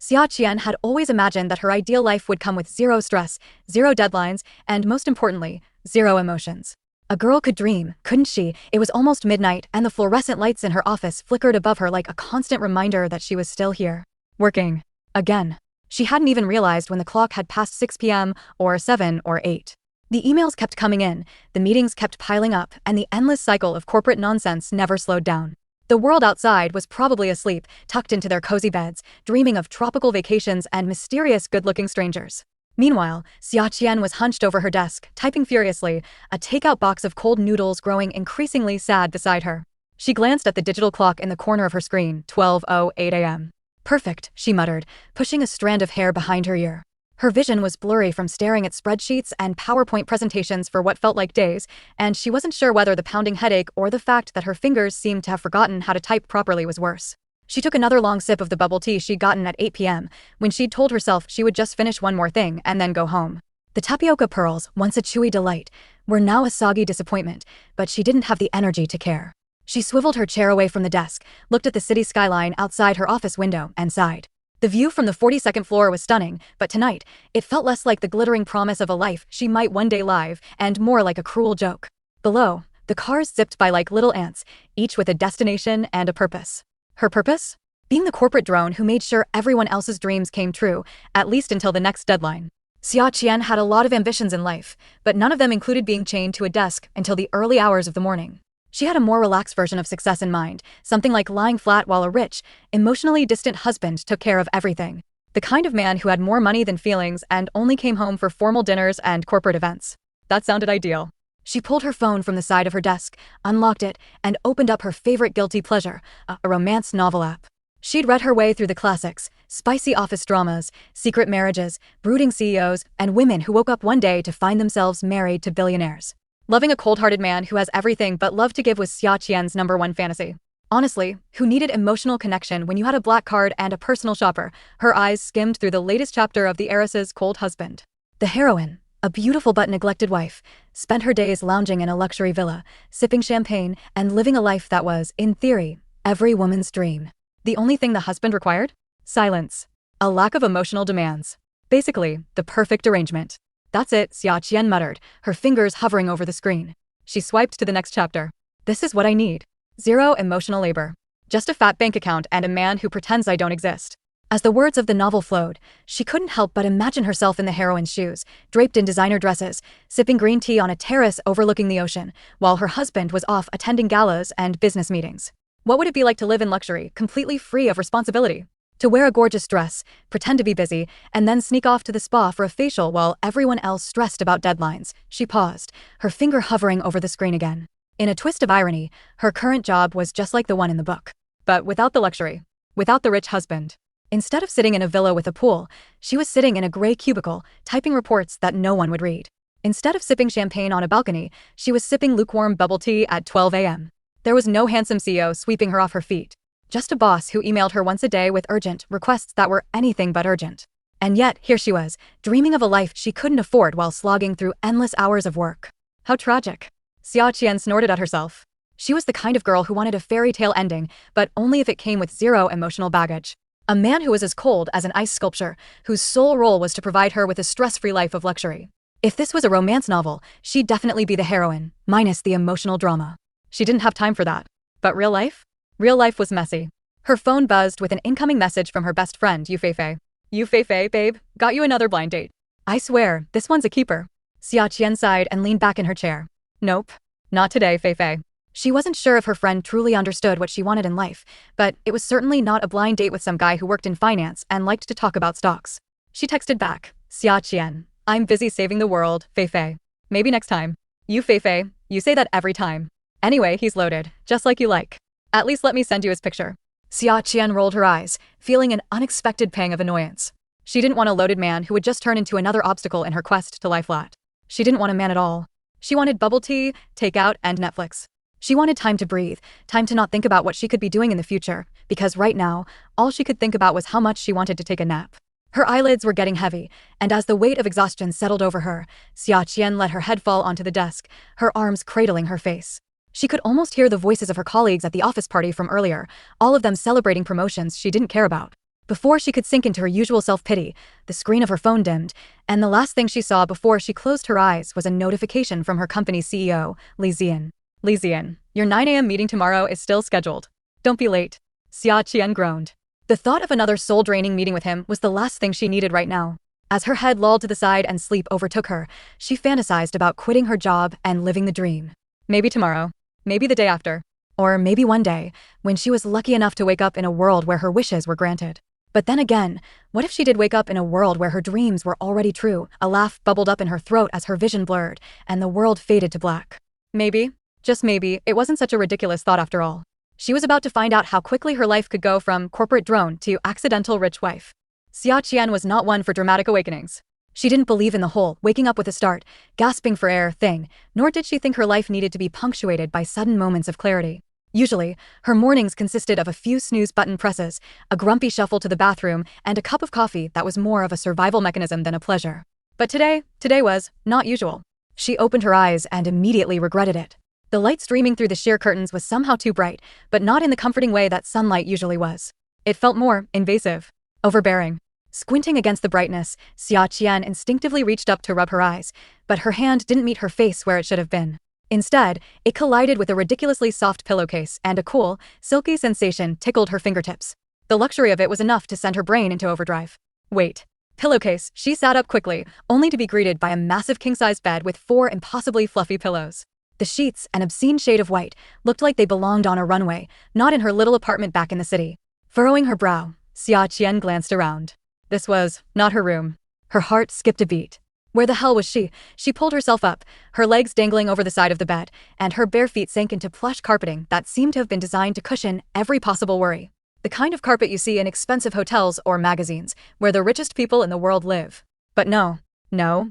Xia Qian had always imagined that her ideal life would come with zero stress, zero deadlines, and most importantly, zero emotions. A girl could dream, couldn't she? It was almost midnight, and the fluorescent lights in her office flickered above her like a constant reminder that she was still here. Working. Again. She hadn't even realized when the clock had passed 6 p.m. or 7 or 8. The emails kept coming in, the meetings kept piling up, and the endless cycle of corporate nonsense never slowed down. The world outside was probably asleep, tucked into their cozy beds, dreaming of tropical vacations and mysterious good-looking strangers. Meanwhile, Xia Qian was hunched over her desk, typing furiously, a takeout box of cold noodles growing increasingly sad beside her. She glanced at the digital clock in the corner of her screen, 12:08 a.m. Perfect, she muttered, pushing a strand of hair behind her ear. Her vision was blurry from staring at spreadsheets and PowerPoint presentations for what felt like days, and she wasn't sure whether the pounding headache or the fact that her fingers seemed to have forgotten how to type properly was worse. She took another long sip of the bubble tea she'd gotten at 8 p.m. when she'd told herself she would just finish one more thing and then go home. The tapioca pearls, once a chewy delight, were now a soggy disappointment, but she didn't have the energy to care. She swiveled her chair away from the desk, looked at the city skyline outside her office window, and sighed. The view from the 42nd floor was stunning, but tonight, it felt less like the glittering promise of a life she might one day live, and more like a cruel joke. Below, the cars zipped by like little ants, each with a destination and a purpose. Her purpose? Being the corporate drone who made sure everyone else's dreams came true, at least until the next deadline. Xia Qian had a lot of ambitions in life, but none of them included being chained to a desk until the early hours of the morning. She had a more relaxed version of success in mind, something like lying flat while a rich, emotionally distant husband took care of everything. The kind of man who had more money than feelings and only came home for formal dinners and corporate events. That sounded ideal. She pulled her phone from the side of her desk, unlocked it, and opened up her favorite guilty pleasure, a romance novel app. She'd read her way through the classics, spicy office dramas, secret marriages, brooding CEOs, and women who woke up one day to find themselves married to billionaires. Loving a cold-hearted man who has everything but love to give was Xia Qian's #1 fantasy. Honestly, who needed emotional connection when you had a black card and a personal shopper? Her eyes skimmed through the latest chapter of the heiress's cold husband. The heroine, a beautiful but neglected wife, spent her days lounging in a luxury villa, sipping champagne, and living a life that was, in theory, every woman's dream. The only thing the husband required? Silence. A lack of emotional demands. Basically, the perfect arrangement. That's it, Xia Qian muttered, her fingers hovering over the screen. She swiped to the next chapter. This is what I need. Zero emotional labor. Just a fat bank account and a man who pretends I don't exist. As the words of the novel flowed, she couldn't help but imagine herself in the heroine's shoes, draped in designer dresses, sipping green tea on a terrace overlooking the ocean, while her husband was off attending galas and business meetings. What would it be like to live in luxury, completely free of responsibility? To wear a gorgeous dress, pretend to be busy, and then sneak off to the spa for a facial while everyone else stressed about deadlines. She paused, her finger hovering over the screen again. In a twist of irony, her current job was just like the one in the book. But without the luxury. Without the rich husband. Instead of sitting in a villa with a pool, she was sitting in a gray cubicle, typing reports that no one would read. Instead of sipping champagne on a balcony, she was sipping lukewarm bubble tea at 12 a.m. There was no handsome CEO sweeping her off her feet. Just a boss who emailed her once a day with urgent requests that were anything but urgent. And yet, here she was, dreaming of a life she couldn't afford while slogging through endless hours of work. How tragic. Xia Qian snorted at herself. She was the kind of girl who wanted a fairy tale ending, but only if it came with zero emotional baggage. A man who was as cold as an ice sculpture, whose sole role was to provide her with a stress-free life of luxury. If this was a romance novel, she'd definitely be the heroine, minus the emotional drama. She didn't have time for that. But real life? Real life was messy. Her phone buzzed with an incoming message from her best friend, Yu Feifei. Yu Feifei, babe, got you another blind date. I swear, this one's a keeper. Xia Qian sighed and leaned back in her chair. Nope. Not today, Feifei. She wasn't sure if her friend truly understood what she wanted in life, but it was certainly not a blind date with some guy who worked in finance and liked to talk about stocks. She texted back, Xia Qian, I'm busy saving the world, Feifei. Maybe next time. Yu Feifei, you say that every time. Anyway, he's loaded, just like you like. At least let me send you his picture. Xia Qian rolled her eyes, feeling an unexpected pang of annoyance. She didn't want a loaded man who would just turn into another obstacle in her quest to lie flat. She didn't want a man at all. She wanted bubble tea, takeout, and Netflix. She wanted time to breathe, time to not think about what she could be doing in the future, because right now, all she could think about was how much she wanted to take a nap. Her eyelids were getting heavy, and as the weight of exhaustion settled over her, Xia Qian let her head fall onto the desk, her arms cradling her face. She could almost hear the voices of her colleagues at the office party from earlier, all of them celebrating promotions she didn't care about. Before she could sink into her usual self-pity, the screen of her phone dimmed, and the last thing she saw before she closed her eyes was a notification from her company's CEO, Li Zian. Li Zian, your 9 a.m. meeting tomorrow is still scheduled. Don't be late. Xia Qian groaned. The thought of another soul-draining meeting with him was the last thing she needed right now. As her head lolled to the side and sleep overtook her, she fantasized about quitting her job and living the dream. Maybe tomorrow. Maybe the day after. Or maybe one day, when she was lucky enough to wake up in a world where her wishes were granted. But then again, what if she did wake up in a world where her dreams were already true? A laugh bubbled up in her throat as her vision blurred, and the world faded to black. Maybe, just maybe, it wasn't such a ridiculous thought after all. She was about to find out how quickly her life could go from corporate drone to accidental rich wife. Xia Qian was not one for dramatic awakenings. She didn't believe in the whole waking up with a start, gasping for air thing, nor did she think her life needed to be punctuated by sudden moments of clarity. Usually, her mornings consisted of a few snooze button presses, a grumpy shuffle to the bathroom, and a cup of coffee that was more of a survival mechanism than a pleasure. But today was not usual. She opened her eyes and immediately regretted it. The light streaming through the sheer curtains was somehow too bright, but not in the comforting way that sunlight usually was. It felt more invasive, overbearing. Squinting against the brightness, Xia Qian instinctively reached up to rub her eyes, but her hand didn't meet her face where it should have been. Instead, it collided with a ridiculously soft pillowcase, and a cool, silky sensation tickled her fingertips. The luxury of it was enough to send her brain into overdrive. Wait. Pillowcase. She sat up quickly, only to be greeted by a massive king-size bed with 4 impossibly fluffy pillows. The sheets, an obscene shade of white, looked like they belonged on a runway, not in her little apartment back in the city. Furrowing her brow, Xia Qian glanced around. This was not her room. Her heart skipped a beat. Where the hell was she? She pulled herself up, her legs dangling over the side of the bed, and her bare feet sank into plush carpeting that seemed to have been designed to cushion every possible worry. The kind of carpet you see in expensive hotels or magazines, where the richest people in the world live. But no,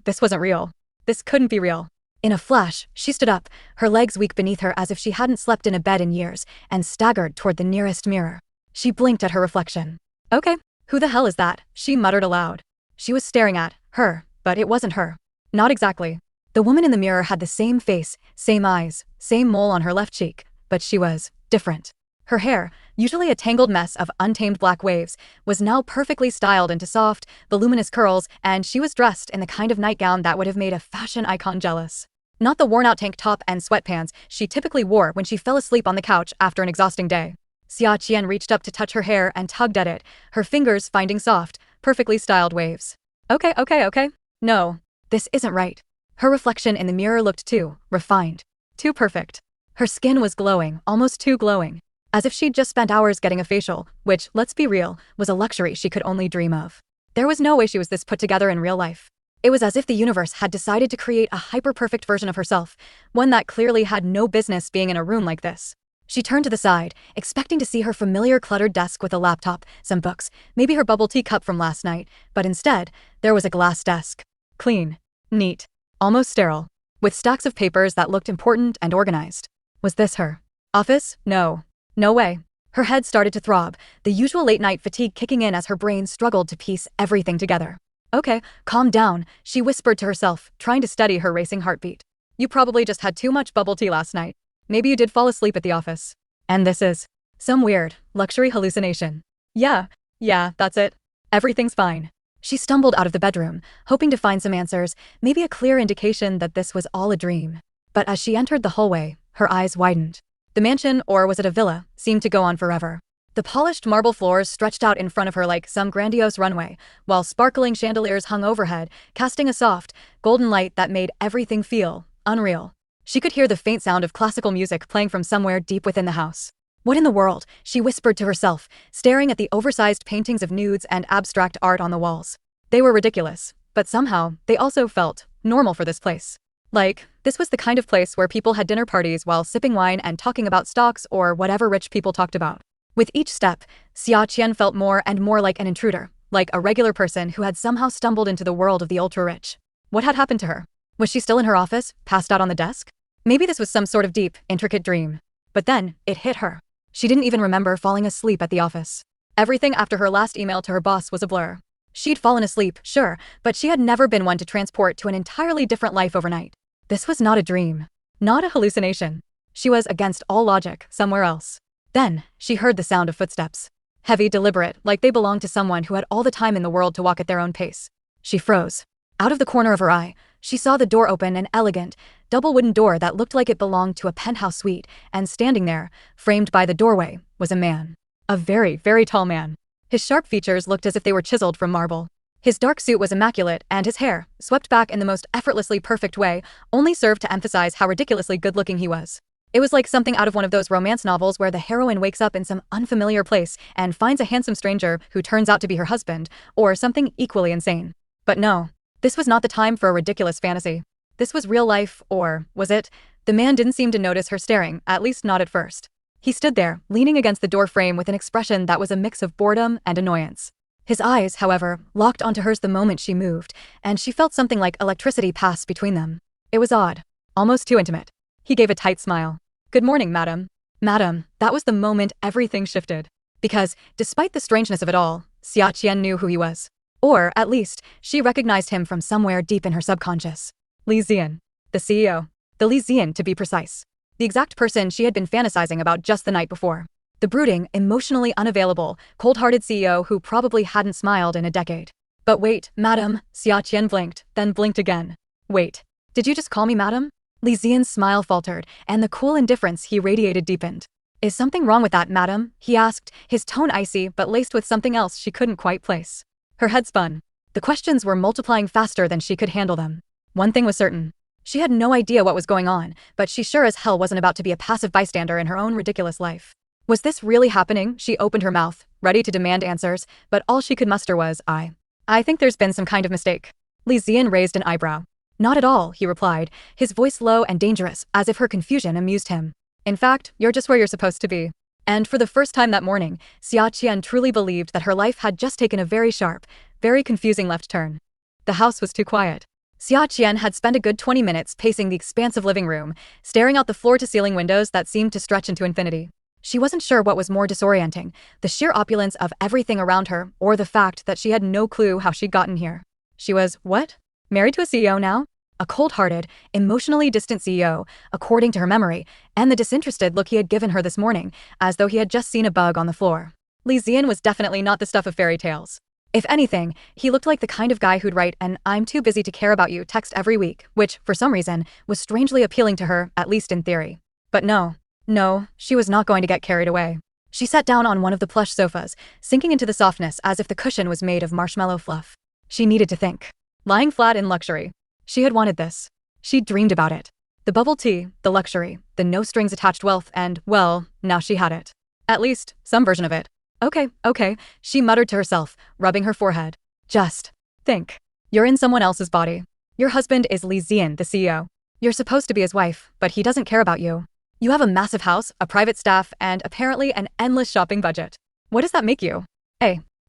this wasn't real. This couldn't be real. In a flash, she stood up, her legs weak beneath her as if she hadn't slept in a bed in years, and staggered toward the nearest mirror. She blinked at her reflection. Okay, who the hell is that? She muttered aloud. She was staring at her. But it wasn't her. Not exactly. The woman in the mirror had the same face, same eyes, same mole on her left cheek, but she was different. Her hair, usually a tangled mess of untamed black waves, was now perfectly styled into soft, voluminous curls, and she was dressed in the kind of nightgown that would have made a fashion icon jealous. Not the worn-out tank top and sweatpants she typically wore when she fell asleep on the couch after an exhausting day. Xia Qian reached up to touch her hair and tugged at it, her fingers finding soft, perfectly styled waves. Okay. No, this isn't right. Her reflection in the mirror looked too refined, too perfect. Her skin was glowing, almost too glowing, as if she'd just spent hours getting a facial, which, let's be real, was a luxury she could only dream of. There was no way she was this put together in real life. It was as if the universe had decided to create a hyper-perfect version of herself, one that clearly had no business being in a room like this. She turned to the side, expecting to see her familiar cluttered desk with a laptop, some books, maybe her bubble tea cup from last night, but instead, there was a glass desk. Clean, neat, almost sterile, with stacks of papers that looked important and organized. Was this her office? No way. Her head started to throb, the usual late-night fatigue kicking in as her brain struggled to piece everything together. Okay, calm down, she whispered to herself, trying to steady her racing heartbeat. You probably just had too much bubble tea last night. Maybe you did fall asleep at the office. And this is some weird, luxury hallucination. Yeah, that's it. Everything's fine. She stumbled out of the bedroom, hoping to find some answers, maybe a clear indication that this was all a dream. But as she entered the hallway, her eyes widened. The mansion, or was it a villa, seemed to go on forever. The polished marble floors stretched out in front of her like some grandiose runway, while sparkling chandeliers hung overhead, casting a soft, golden light that made everything feel unreal. She could hear the faint sound of classical music playing from somewhere deep within the house. What in the world? She whispered to herself, staring at the oversized paintings of nudes and abstract art on the walls. They were ridiculous, but somehow, they also felt normal for this place. Like, this was the kind of place where people had dinner parties while sipping wine and talking about stocks or whatever rich people talked about. With each step, Xia Qian felt more and more like an intruder, like a regular person who had somehow stumbled into the world of the ultra-rich. What had happened to her? Was she still in her office, passed out on the desk? Maybe this was some sort of deep, intricate dream. But then, it hit her. She didn't even remember falling asleep at the office. Everything after her last email to her boss was a blur. She'd fallen asleep, sure, but she had never been one to transport to an entirely different life overnight. This was not a dream. Not a hallucination. She was against all logic, somewhere else. Then, she heard the sound of footsteps. Heavy, deliberate, like they belonged to someone who had all the time in the world to walk at their own pace. She froze. Out of the corner of her eye, she saw the door open, an elegant, double wooden door that looked like it belonged to a penthouse suite, and standing there, framed by the doorway, was a man. A very, very tall man. His sharp features looked as if they were chiseled from marble. His dark suit was immaculate, and his hair, swept back in the most effortlessly perfect way, only served to emphasize how ridiculously good-looking he was. It was like something out of one of those romance novels where the heroine wakes up in some unfamiliar place and finds a handsome stranger who turns out to be her husband, or something equally insane. But no, this was not the time for a ridiculous fantasy. This was real life, or was it? The man didn't seem to notice her staring, at least not at first. He stood there, leaning against the door frame with an expression that was a mix of boredom and annoyance. His eyes, however, locked onto hers the moment she moved, and she felt something like electricity pass between them. It was odd. Almost too intimate. He gave a tight smile. "Good morning, madam." Madam, that was the moment everything shifted. Because, despite the strangeness of it all, Xia Qian knew who he was. Or, at least, she recognized him from somewhere deep in her subconscious. Li Zian. The CEO. The Li Zian, to be precise. The exact person she had been fantasizing about just the night before. The brooding, emotionally unavailable, cold-hearted CEO who probably hadn't smiled in a decade. But wait, madam, Xia Qian blinked, then blinked again. Wait, did you just call me madam? Li Zian's smile faltered, and the cool indifference he radiated deepened. Is something wrong with that, madam? He asked, his tone icy but laced with something else she couldn't quite place. Her head spun. The questions were multiplying faster than she could handle them. One thing was certain. She had no idea what was going on, but she sure as hell wasn't about to be a passive bystander in her own ridiculous life. Was this really happening? She opened her mouth, ready to demand answers, but all she could muster was, I think there's been some kind of mistake. Li Zian raised an eyebrow. Not at all, he replied, his voice low and dangerous, as if her confusion amused him. In fact, you're just where you're supposed to be. And for the first time that morning, Xia Qian truly believed that her life had just taken a very sharp, very confusing left turn. The house was too quiet. Xia Qian had spent a good 20 minutes pacing the expansive living room, staring out the floor-to-ceiling windows that seemed to stretch into infinity. She wasn't sure what was more disorienting, the sheer opulence of everything around her, or the fact that she had no clue how she'd gotten here. She was, what? Married to a CEO now? A cold-hearted, emotionally distant CEO, according to her memory, and the disinterested look he had given her this morning, as though he had just seen a bug on the floor. Li Zian was definitely not the stuff of fairy tales. If anything, he looked like the kind of guy who'd write an "I'm too busy to care about you" text every week, which, for some reason, was strangely appealing to her, at least in theory. But no, she was not going to get carried away. She sat down on one of the plush sofas, sinking into the softness as if the cushion was made of marshmallow fluff. She needed to think. Lying flat in luxury. She had wanted this. She'd dreamed about it. The bubble tea, the luxury, the no-strings-attached wealth, and, well, now she had it. At least, some version of it. Okay, she muttered to herself, rubbing her forehead. Just think. You're in someone else's body. Your husband is Li Zian, the CEO. You're supposed to be his wife, but he doesn't care about you. You have a massive house, a private staff, and apparently an endless shopping budget. What does that make you?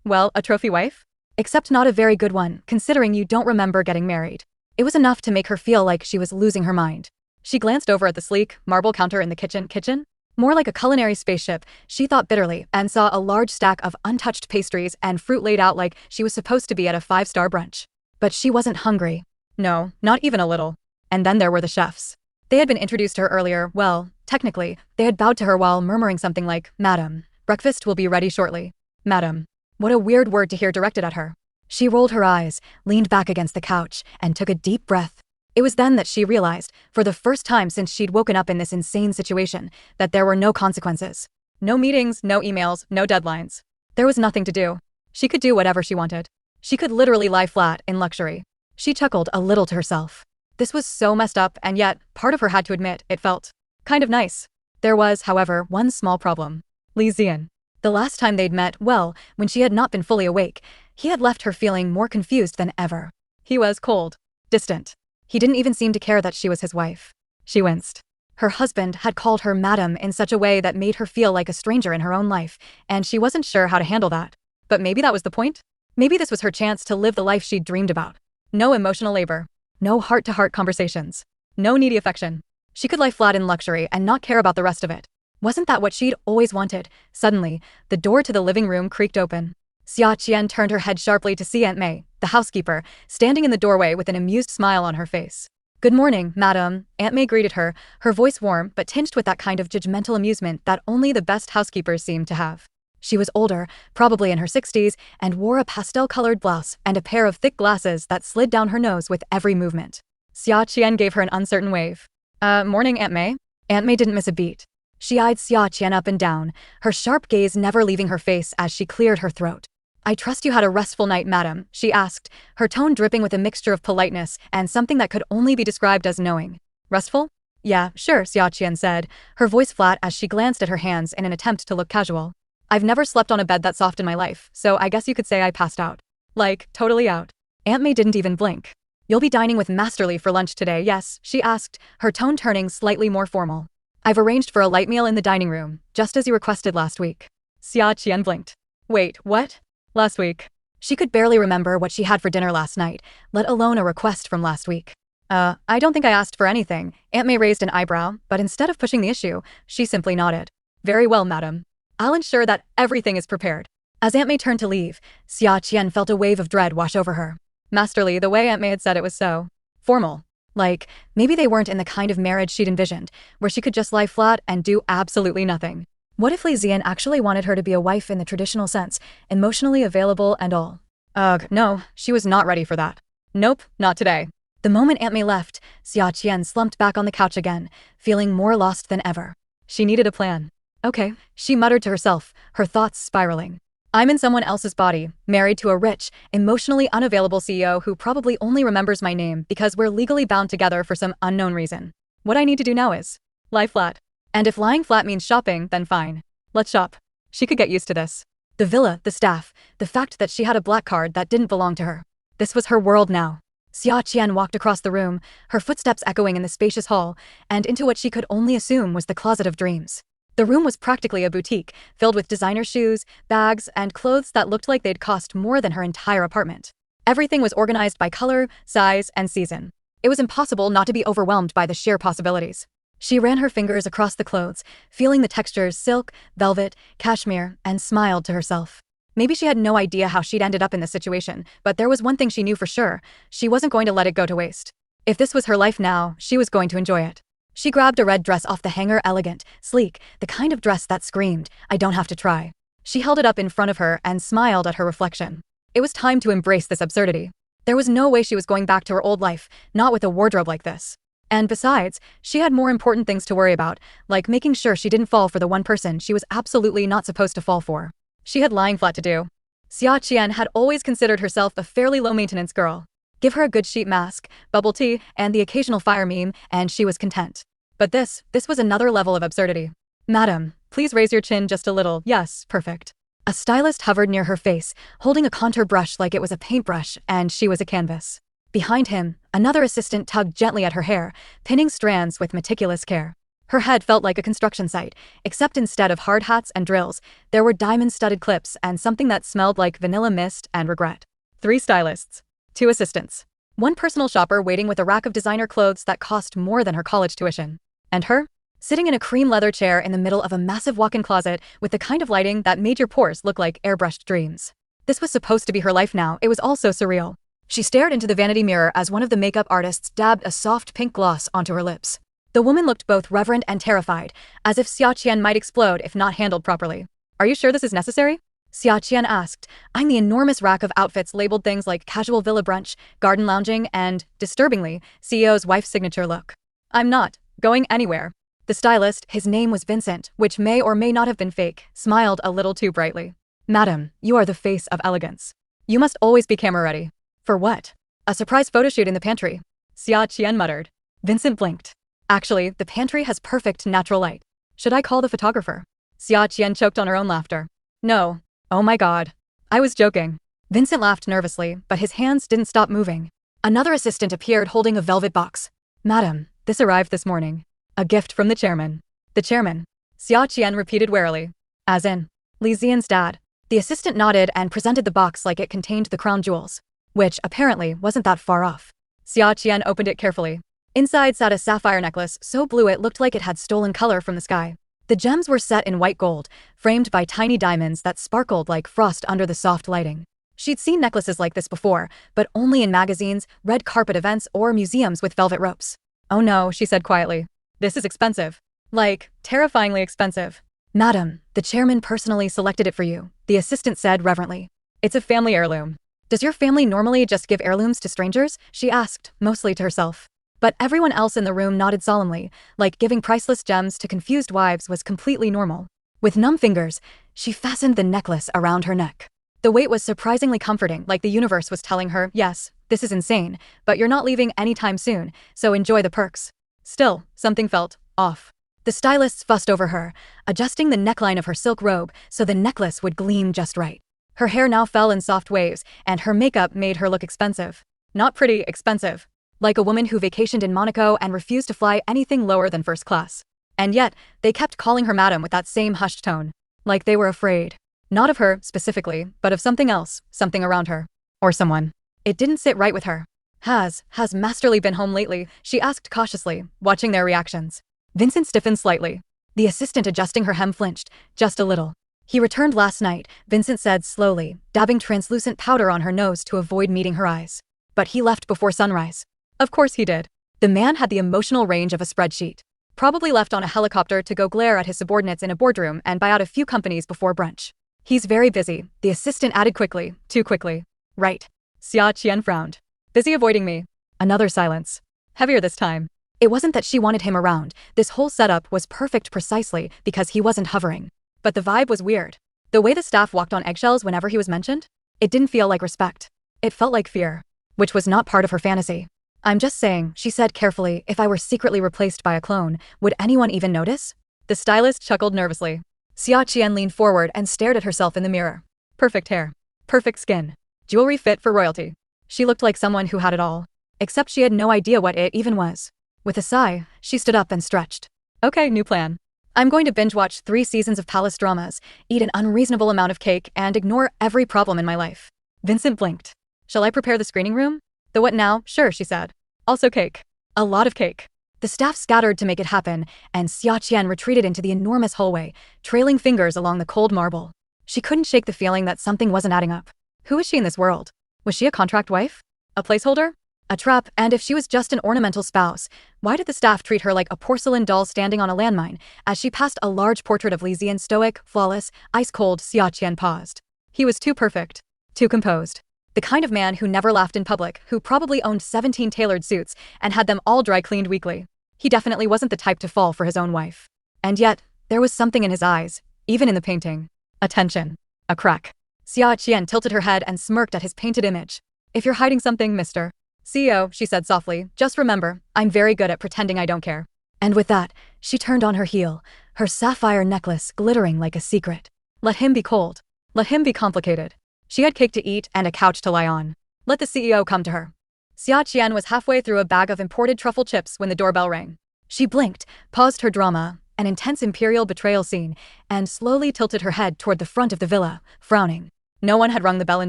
Well, a trophy wife? Except not a very good one, considering you don't remember getting married. It was enough to make her feel like she was losing her mind. She glanced over at the sleek, marble counter in the kitchen? More like a culinary spaceship, she thought bitterly, and saw a large stack of untouched pastries and fruit laid out like she was supposed to be at a 5-star brunch. But she wasn't hungry. No, not even a little. And then there were the chefs. They had been introduced to her earlier. Well, technically, they had bowed to her while murmuring something like, "Madam, breakfast will be ready shortly." Madam. What a weird word to hear directed at her. She rolled her eyes, leaned back against the couch, and took a deep breath. It was then that she realized, for the first time since she'd woken up in this insane situation, that there were no consequences. No meetings, no emails, no deadlines. There was nothing to do. She could do whatever she wanted. She could literally lie flat in luxury. She chuckled a little to herself. This was so messed up, and yet, part of her had to admit, it felt kind of nice. There was, however, one small problem. Li Zian. The last time they'd met, well, when she had not been fully awake, he had left her feeling more confused than ever. He was cold, distant. He didn't even seem to care that she was his wife. She winced. Her husband had called her madam in such a way that made her feel like a stranger in her own life, and she wasn't sure how to handle that. But maybe that was the point? Maybe this was her chance to live the life she'd dreamed about. No emotional labor. No heart-to-heart conversations. No needy affection. She could lie flat in luxury and not care about the rest of it. Wasn't that what she'd always wanted? Suddenly, the door to the living room creaked open. Xia Qian turned her head sharply to see Aunt May, the housekeeper, standing in the doorway with an amused smile on her face. "Good morning, madam," Aunt May greeted her, her voice warm but tinged with that kind of judgmental amusement that only the best housekeepers seemed to have. She was older, probably in her 60s, and wore a pastel-colored blouse and a pair of thick glasses that slid down her nose with every movement. Xia Qian gave her an uncertain wave. Morning, Aunt May." Aunt May didn't miss a beat. She eyed Xia Qian up and down, her sharp gaze never leaving her face as she cleared her throat. "I trust you had a restful night, madam," she asked, her tone dripping with a mixture of politeness and something that could only be described as knowing. "Restful?" "Yeah, sure," Xia Qian said, her voice flat as she glanced at her hands in an attempt to look casual. "I've never slept on a bed that soft in my life, so I guess you could say I passed out. Like, totally out." Aunt May didn't even blink. "You'll be dining with Masterly for lunch today, yes?" she asked, her tone turning slightly more formal. "I've arranged for a light meal in the dining room, just as you requested last week." Xia Qian blinked. "Wait, what? Last week?" She could barely remember what she had for dinner last night, let alone a request from last week. I don't think I asked for anything." Aunt May raised an eyebrow, but instead of pushing the issue, she simply nodded. "Very well, madam. I'll ensure that everything is prepared." As Aunt May turned to leave, Xia Qian felt a wave of dread wash over her. Masterly, the way Aunt May had said it was so formal. Like, maybe they weren't in the kind of marriage she'd envisioned, where she could just lie flat and do absolutely nothing. What if Li Zian actually wanted her to be a wife in the traditional sense, emotionally available and all? Ugh, no, she was not ready for that. Nope, not today. The moment Aunt May left, Xia Qian slumped back on the couch again, feeling more lost than ever. She needed a plan. Okay, she muttered to herself, her thoughts spiraling. I'm in someone else's body, married to a rich, emotionally unavailable CEO who probably only remembers my name because we're legally bound together for some unknown reason. What I need to do now is lie flat. And if lying flat means shopping, then fine. Let's shop. She could get used to this. The villa, the staff, the fact that she had a black card that didn't belong to her. This was her world now. Xia Qian walked across the room, her footsteps echoing in the spacious hall, and into what she could only assume was the closet of dreams. The room was practically a boutique, filled with designer shoes, bags, and clothes that looked like they'd cost more than her entire apartment. Everything was organized by color, size, and season. It was impossible not to be overwhelmed by the sheer possibilities. She ran her fingers across the clothes, feeling the textures silk, velvet, cashmere, and smiled to herself. Maybe she had no idea how she'd ended up in this situation, but there was one thing she knew for sure. She wasn't going to let it go to waste. If this was her life now, she was going to enjoy it. She grabbed a red dress off the hanger, elegant, sleek, the kind of dress that screamed, "I don't have to try." She held it up in front of her and smiled at her reflection. It was time to embrace this absurdity. There was no way she was going back to her old life, not with a wardrobe like this. And besides, she had more important things to worry about, like making sure she didn't fall for the one person she was absolutely not supposed to fall for. She had lying flat to do. Xia Qian had always considered herself a fairly low-maintenance girl. Give her a good sheet mask, bubble tea, and the occasional fire meme, and she was content. But this was another level of absurdity. "Madam, please raise your chin just a little. Yes, perfect." A stylist hovered near her face, holding a contour brush like it was a paintbrush, and she was a canvas. Behind him, another assistant tugged gently at her hair, pinning strands with meticulous care. Her head felt like a construction site, except instead of hard hats and drills, there were diamond-studded clips and something that smelled like vanilla mist and regret. 3 stylists. 2 assistants. 1 personal shopper waiting with a rack of designer clothes that cost more than her college tuition. And her? Sitting in a cream leather chair in the middle of a massive walk-in closet with the kind of lighting that made your pores look like airbrushed dreams. This was supposed to be her life now. It was all so surreal. She stared into the vanity mirror as one of the makeup artists dabbed a soft pink gloss onto her lips. The woman looked both reverent and terrified, as if Xia Qian might explode if not handled properly. "Are you sure this is necessary?" Xia Qian asked, eyeing the enormous rack of outfits labeled things like casual villa brunch, garden lounging, and, disturbingly, CEO's wife's signature look. "I'm not going anywhere." The stylist, his name was Vincent, which may or may not have been fake, smiled a little too brightly. "Madam, you are the face of elegance. You must always be camera ready." "For what?" "A surprise photoshoot in the pantry." Xia Qian muttered. Vincent blinked. "Actually, the pantry has perfect natural light. Should I call the photographer?" Xia Qian choked on her own laughter. "No. Oh my god. I was joking." Vincent laughed nervously, but his hands didn't stop moving. Another assistant appeared holding a velvet box. "Madam, this arrived this morning. A gift from the chairman." "The chairman?" Xia Qian repeated warily. "As in, Li Zian's dad." The assistant nodded and presented the box like it contained the crown jewels, which apparently wasn't that far off. Xia Qian opened it carefully. Inside sat a sapphire necklace so blue it looked like it had stolen color from the sky. The gems were set in white gold, framed by tiny diamonds that sparkled like frost under the soft lighting. She'd seen necklaces like this before, but only in magazines, red carpet events, or museums with velvet ropes. "Oh no," she said quietly. "This is expensive. Like, terrifyingly expensive." Madam, the chairman personally selected it for you, the assistant said reverently. It's a family heirloom. Does your family normally just give heirlooms to strangers? She asked, mostly to herself. But everyone else in the room nodded solemnly, like giving priceless gems to confused wives was completely normal. With numb fingers, she fastened the necklace around her neck. The weight was surprisingly comforting, like the universe was telling her, yes, this is insane, but you're not leaving anytime soon, so enjoy the perks. Still, something felt off. The stylists fussed over her, adjusting the neckline of her silk robe so the necklace would gleam just right. Her hair now fell in soft waves, and her makeup made her look expensive. Not pretty, expensive. Like a woman who vacationed in Monaco and refused to fly anything lower than first class. And yet, they kept calling her madam with that same hushed tone. Like they were afraid. Not of her, specifically, but of something else, something around her. Or someone. It didn't sit right with her. Has Masterly been home lately? She asked cautiously, watching their reactions. Vincent stiffened slightly. The assistant adjusting her hem flinched, just a little. He returned last night, Vincent said slowly, dabbing translucent powder on her nose to avoid meeting her eyes. But he left before sunrise. Of course he did. The man had the emotional range of a spreadsheet. Probably left on a helicopter to go glare at his subordinates in a boardroom and buy out a few companies before brunch. He's very busy, the assistant added quickly, too quickly. Right. Xia Qian frowned. Busy avoiding me. Another silence. Heavier this time. It wasn't that she wanted him around, this whole setup was perfect precisely because he wasn't hovering. But the vibe was weird. The way the staff walked on eggshells whenever he was mentioned? It didn't feel like respect. It felt like fear. Which was not part of her fantasy. I'm just saying, she said carefully, if I were secretly replaced by a clone, would anyone even notice? The stylist chuckled nervously. Xia Qian leaned forward and stared at herself in the mirror. Perfect hair. Perfect skin. Jewelry fit for royalty. She looked like someone who had it all. Except she had no idea what it even was. With a sigh, she stood up and stretched. Okay, new plan. I'm going to binge watch 3 seasons of palace dramas, eat an unreasonable amount of cake, and ignore every problem in my life. Vincent blinked. Shall I prepare the screening room? The what now? Sure, she said. Also cake. A lot of cake. The staff scattered to make it happen, and Xia Qian retreated into the enormous hallway, trailing fingers along the cold marble. She couldn't shake the feeling that something wasn't adding up. Who is she in this world? Was she a contract wife? A placeholder? A trap, and if she was just an ornamental spouse, why did the staff treat her like a porcelain doll standing on a landmine as she passed a large portrait of Li Zian? Stoic, flawless, ice-cold, Xia Qian paused. He was too perfect. Too composed. The kind of man who never laughed in public, who probably owned 17 tailored suits and had them all dry cleaned weekly. He definitely wasn't the type to fall for his own wife. And yet, there was something in his eyes, even in the painting. Attention. A crack. Xia Qian tilted her head and smirked at his painted image. If you're hiding something, Mr. CEO, she said softly, just remember, I'm very good at pretending I don't care. And with that, she turned on her heel, her sapphire necklace glittering like a secret. Let him be cold. Let him be complicated. She had cake to eat and a couch to lie on. Let the CEO come to her. Xia Qian was halfway through a bag of imported truffle chips when the doorbell rang. She blinked, paused her drama, an intense imperial betrayal scene, and slowly tilted her head toward the front of the villa, frowning. No one had rung the bell in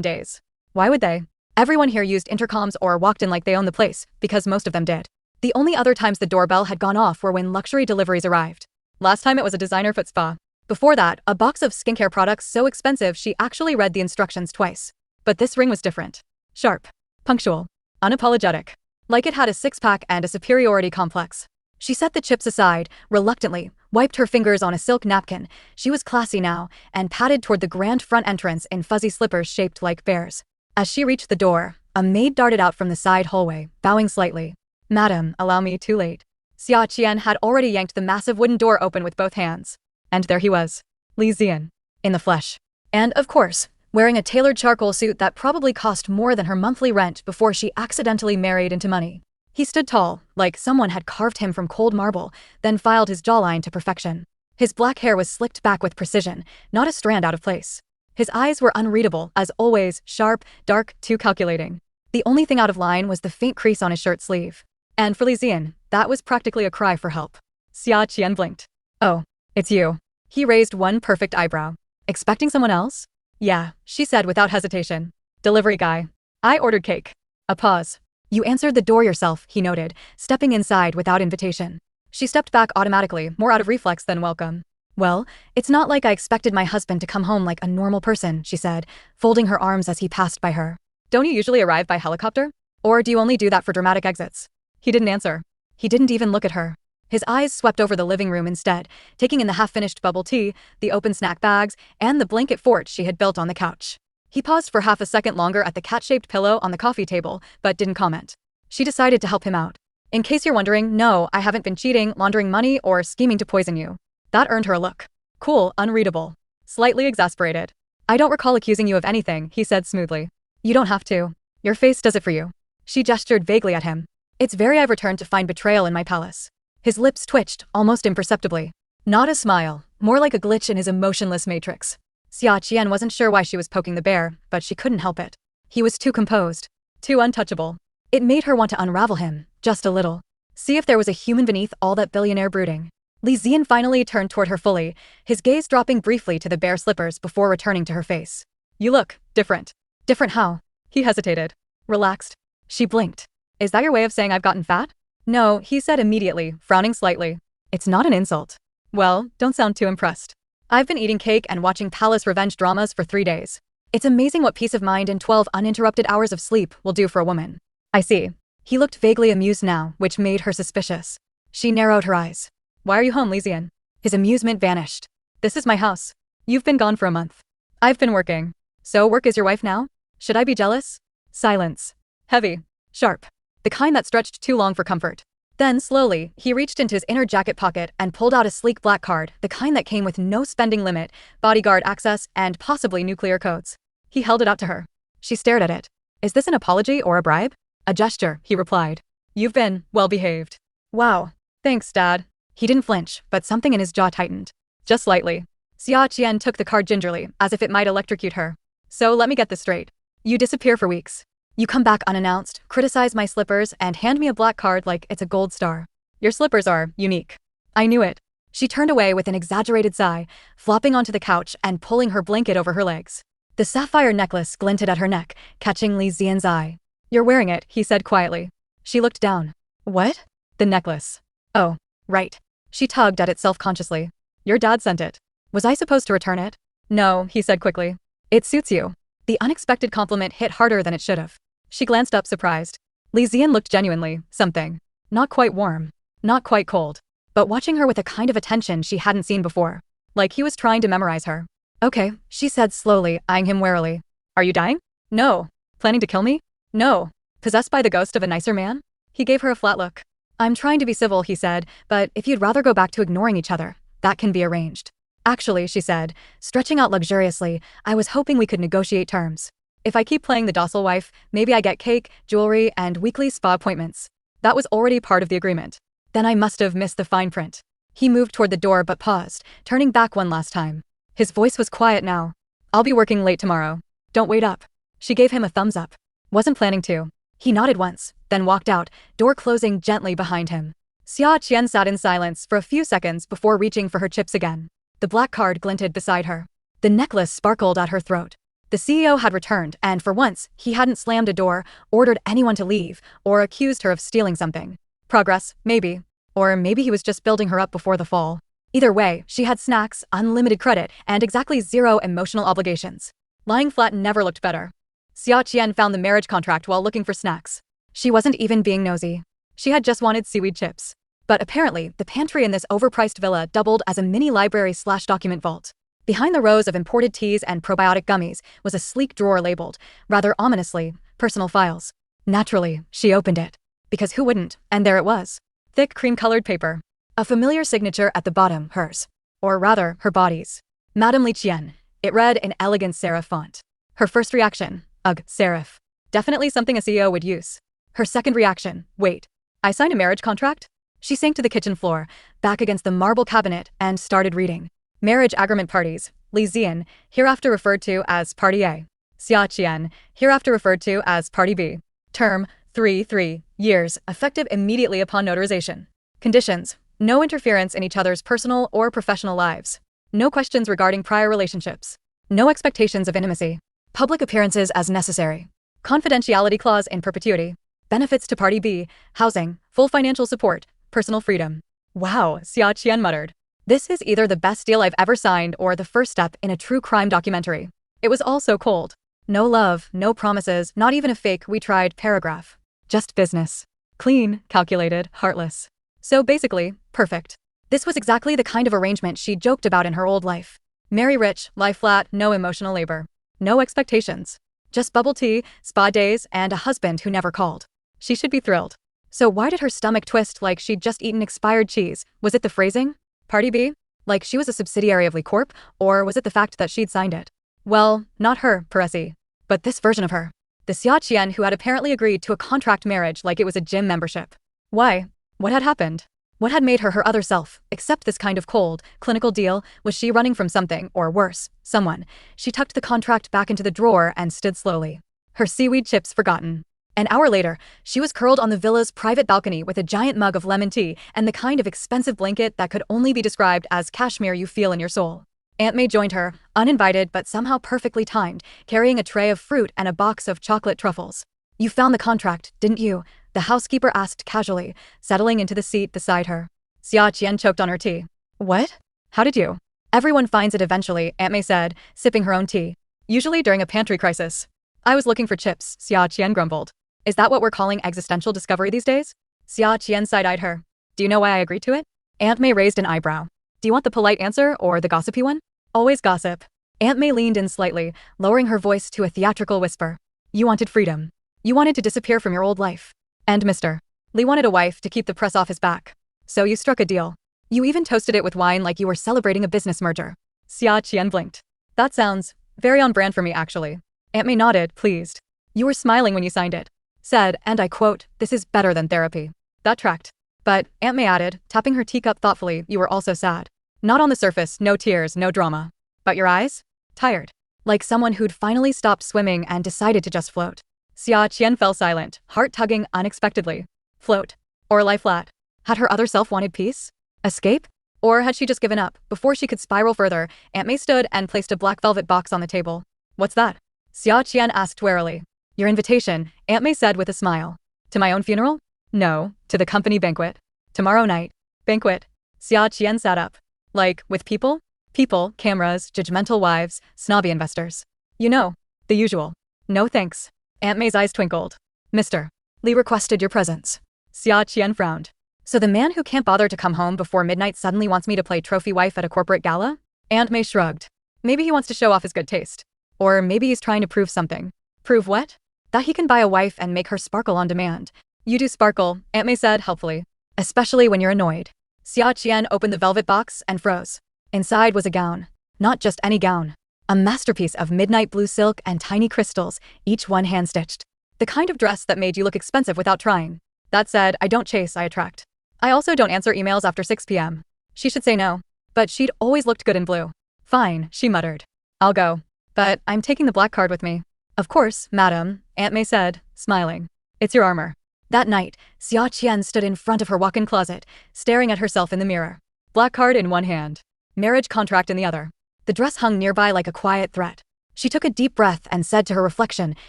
days. Why would they? Everyone here used intercoms or walked in like they owned the place, because most of them did. The only other times the doorbell had gone off were when luxury deliveries arrived. Last time it was a designer foot spa. Before that, a box of skincare products so expensive she actually read the instructions twice. But this ring was different. Sharp. Punctual. Unapologetic. Like it had a six-pack and a superiority complex. She set the chips aside, reluctantly, wiped her fingers on a silk napkin. She was classy now, and padded toward the grand front entrance in fuzzy slippers shaped like bears. As she reached the door, a maid darted out from the side hallway, bowing slightly. Madam, allow me, too late. Xia Qian had already yanked the massive wooden door open with both hands. And there he was. Li Zian. In the flesh. And, of course, wearing a tailored charcoal suit that probably cost more than her monthly rent before she accidentally married into money. He stood tall, like someone had carved him from cold marble, then filed his jawline to perfection. His black hair was slicked back with precision, not a strand out of place. His eyes were unreadable, as always, sharp, dark, too calculating. The only thing out of line was the faint crease on his shirt sleeve. And for Li Zian, that was practically a cry for help. Xia Qian blinked. Oh, it's you. He raised one perfect eyebrow. Expecting someone else? Yeah, she said without hesitation. Delivery guy. I ordered cake. A pause. You answered the door yourself, he noted, stepping inside without invitation. She stepped back automatically, more out of reflex than welcome. Well, it's not like I expected my husband to come home like a normal person, she said, folding her arms as he passed by her. Don't you usually arrive by helicopter? Or do you only do that for dramatic exits? He didn't answer. He didn't even look at her. His eyes swept over the living room instead, taking in the half-finished bubble tea, the open snack bags, and the blanket fort she had built on the couch. He paused for half a second longer at the cat-shaped pillow on the coffee table, but didn't comment. She decided to help him out. In case you're wondering, no, I haven't been cheating, laundering money, or scheming to poison you. That earned her a look. Cool, unreadable. Slightly exasperated. I don't recall accusing you of anything, he said smoothly. You don't have to. Your face does it for you. She gestured vaguely at him. It's very I've returned to find betrayal in my palace. His lips twitched, almost imperceptibly. Not a smile, more like a glitch in his emotionless matrix. Xia Qian wasn't sure why she was poking the bear, but she couldn't help it. He was too composed. Too untouchable. It made her want to unravel him, just a little. See if there was a human beneath all that billionaire brooding. Li Zian finally turned toward her fully, his gaze dropping briefly to the bare slippers before returning to her face. You look different. Different how? He hesitated. Relaxed. She blinked. Is that your way of saying I've gotten fat? No, he said immediately, frowning slightly. It's not an insult. Well, don't sound too impressed. I've been eating cake and watching palace revenge dramas for 3 days. It's amazing what peace of mind and 12 uninterrupted hours of sleep will do for a woman. I see. He looked vaguely amused now, which made her suspicious. She narrowed her eyes. Why are you home, Li Zian? His amusement vanished. This is my house. You've been gone for a month. I've been working. So work is your wife now? Should I be jealous? Silence. Heavy. Sharp. The kind that stretched too long for comfort. Then, slowly, he reached into his inner jacket pocket and pulled out a sleek black card, the kind that came with no spending limit, bodyguard access, and possibly nuclear codes. He held it out to her. She stared at it. Is this an apology or a bribe? A gesture, he replied. You've been well-behaved. Wow. Thanks, Dad. He didn't flinch, but something in his jaw tightened. Just slightly. Xia Qian took the card gingerly, as if it might electrocute her. So let me get this straight. You disappear for weeks. You come back unannounced, criticize my slippers, and hand me a black card like it's a gold star. Your slippers are unique. I knew it. She turned away with an exaggerated sigh, flopping onto the couch and pulling her blanket over her legs. The sapphire necklace glinted at her neck, catching Li Zian's eye. You're wearing it, he said quietly. She looked down. What? The necklace. Oh, right. She tugged at it self-consciously. Your dad sent it. Was I supposed to return it? No, he said quickly. It suits you. The unexpected compliment hit harder than it should have. She glanced up surprised. Li Zian looked genuinely, something. Not quite warm. Not quite cold. But watching her with a kind of attention she hadn't seen before. Like he was trying to memorize her. Okay, she said slowly, eyeing him warily. Are you dying? No. Planning to kill me? No. Possessed by the ghost of a nicer man? He gave her a flat look. I'm trying to be civil, he said, but if you'd rather go back to ignoring each other, that can be arranged. Actually, she said, stretching out luxuriously, I was hoping we could negotiate terms. If I keep playing the docile wife, maybe I get cake, jewelry, and weekly spa appointments. That was already part of the agreement. Then I must have missed the fine print. He moved toward the door but paused, turning back one last time. His voice was quiet now. I'll be working late tomorrow. Don't wait up. She gave him a thumbs up. Wasn't planning to. He nodded once, then walked out, door closing gently behind him. Xia Qian sat in silence for a few seconds before reaching for her chips again. The black card glinted beside her. The necklace sparkled at her throat. The CEO had returned, and for once, he hadn't slammed a door, ordered anyone to leave, or accused her of stealing something. Progress, maybe. Or maybe he was just building her up before the fall. Either way, she had snacks, unlimited credit, and exactly 0 emotional obligations. Lying flat never looked better. Xia Qian found the marriage contract while looking for snacks. She wasn't even being nosy. She had just wanted seaweed chips. But apparently, the pantry in this overpriced villa doubled as a mini library/document vault. Behind the rows of imported teas and probiotic gummies was a sleek drawer labeled, rather ominously, personal files. Naturally, she opened it. Because who wouldn't? And there it was. Thick cream-colored paper. A familiar signature at the bottom, hers. Or rather, her body's. Madame Li Qian. It read in elegant serif font. Her first reaction, ugh, serif. Definitely something a CEO would use. Her second reaction, wait. I signed a marriage contract? She sank to the kitchen floor, back against the marble cabinet, and started reading. Marriage agreement parties, Li Zian, hereafter referred to as Party A. Xia Qian, hereafter referred to as Party B. Term, 3 years, effective immediately upon notarization. Conditions, no interference in each other's personal or professional lives. No questions regarding prior relationships. No expectations of intimacy. Public appearances as necessary. Confidentiality clause in perpetuity. Benefits to Party B, housing, full financial support, personal freedom. Wow, Xia Qian muttered. This is either the best deal I've ever signed or the first step in a true crime documentary. It was all so cold. No love, no promises, not even a fake "we tried" paragraph. Just business. Clean, calculated, heartless. So basically, perfect. This was exactly the kind of arrangement she joked about in her old life. Marry rich, lie flat, no emotional labor. No expectations. Just bubble tea, spa days, and a husband who never called. She should be thrilled. So why did her stomach twist like she'd just eaten expired cheese? Was it the phrasing? Party B? Like she was a subsidiary of Lee Corp? Or was it the fact that she'd signed it? Well, not her, Peresi. But this version of her. The Xia Qian who had apparently agreed to a contract marriage like it was a gym membership. Why? What had happened? What had made her her other self, except this kind of cold, clinical deal? Was she running from something, or worse, someone? She tucked the contract back into the drawer and stood slowly. Her seaweed chips forgotten. An hour later, she was curled on the villa's private balcony with a giant mug of lemon tea and the kind of expensive blanket that could only be described as cashmere you feel in your soul. Aunt May joined her, uninvited but somehow perfectly timed, carrying a tray of fruit and a box of chocolate truffles. You found the contract, didn't you? The housekeeper asked casually, settling into the seat beside her. Xia Qian choked on her tea. What? How did you? Everyone finds it eventually, Aunt May said, sipping her own tea. Usually during a pantry crisis. I was looking for chips, Xia Qian grumbled. Is that what we're calling existential discovery these days? Xia Qian side-eyed her. Do you know why I agreed to it? Aunt May raised an eyebrow. Do you want the polite answer or the gossipy one? Always gossip. Aunt May leaned in slightly, lowering her voice to a theatrical whisper. You wanted freedom. You wanted to disappear from your old life. And Mr. Lee wanted a wife to keep the press off his back. So you struck a deal. You even toasted it with wine like you were celebrating a business merger. Xia Qian blinked. That sounds very on brand for me, actually. Aunt May nodded, pleased. You were smiling when you signed it. Said, and I quote, this is better than therapy. That tracked. But, Aunt May added, tapping her teacup thoughtfully, you were also sad. Not on the surface, no tears, no drama. But your eyes? Tired. Like someone who'd finally stopped swimming and decided to just float. Xia Qian fell silent, heart tugging unexpectedly. Float. Or lie flat. Had her other self wanted peace? Escape? Or had she just given up? Before she could spiral further, Aunt May stood and placed a black velvet box on the table. What's that? Xia Qian asked warily. Your invitation, Aunt May said with a smile. To my own funeral? No, to the company banquet. Tomorrow night. Banquet. Xia Qian sat up. Like, with people? People, cameras, judgmental wives, snobby investors. You know, the usual. No thanks. Aunt May's eyes twinkled. Mr. Lee requested your presence. Xia Qian frowned. So the man who can't bother to come home before midnight suddenly wants me to play trophy wife at a corporate gala? Aunt May shrugged. Maybe he wants to show off his good taste. Or maybe he's trying to prove something. Prove what? That he can buy a wife and make her sparkle on demand. You do sparkle, Aunt May said helpfully. Especially when you're annoyed. Xia Qian opened the velvet box and froze. Inside was a gown. Not just any gown. A masterpiece of midnight blue silk and tiny crystals, each one hand-stitched. The kind of dress that made you look expensive without trying. That said, I don't chase, I attract. I also don't answer emails after 6 p.m. She should say no. But she'd always looked good in blue. Fine, she muttered. I'll go. But I'm taking the black card with me. Of course, madam, Aunt May said, smiling. It's your armor. That night, Xia Qian stood in front of her walk-in closet, staring at herself in the mirror. Black card in one hand. Marriage contract in the other. The dress hung nearby like a quiet threat. She took a deep breath and said to her reflection,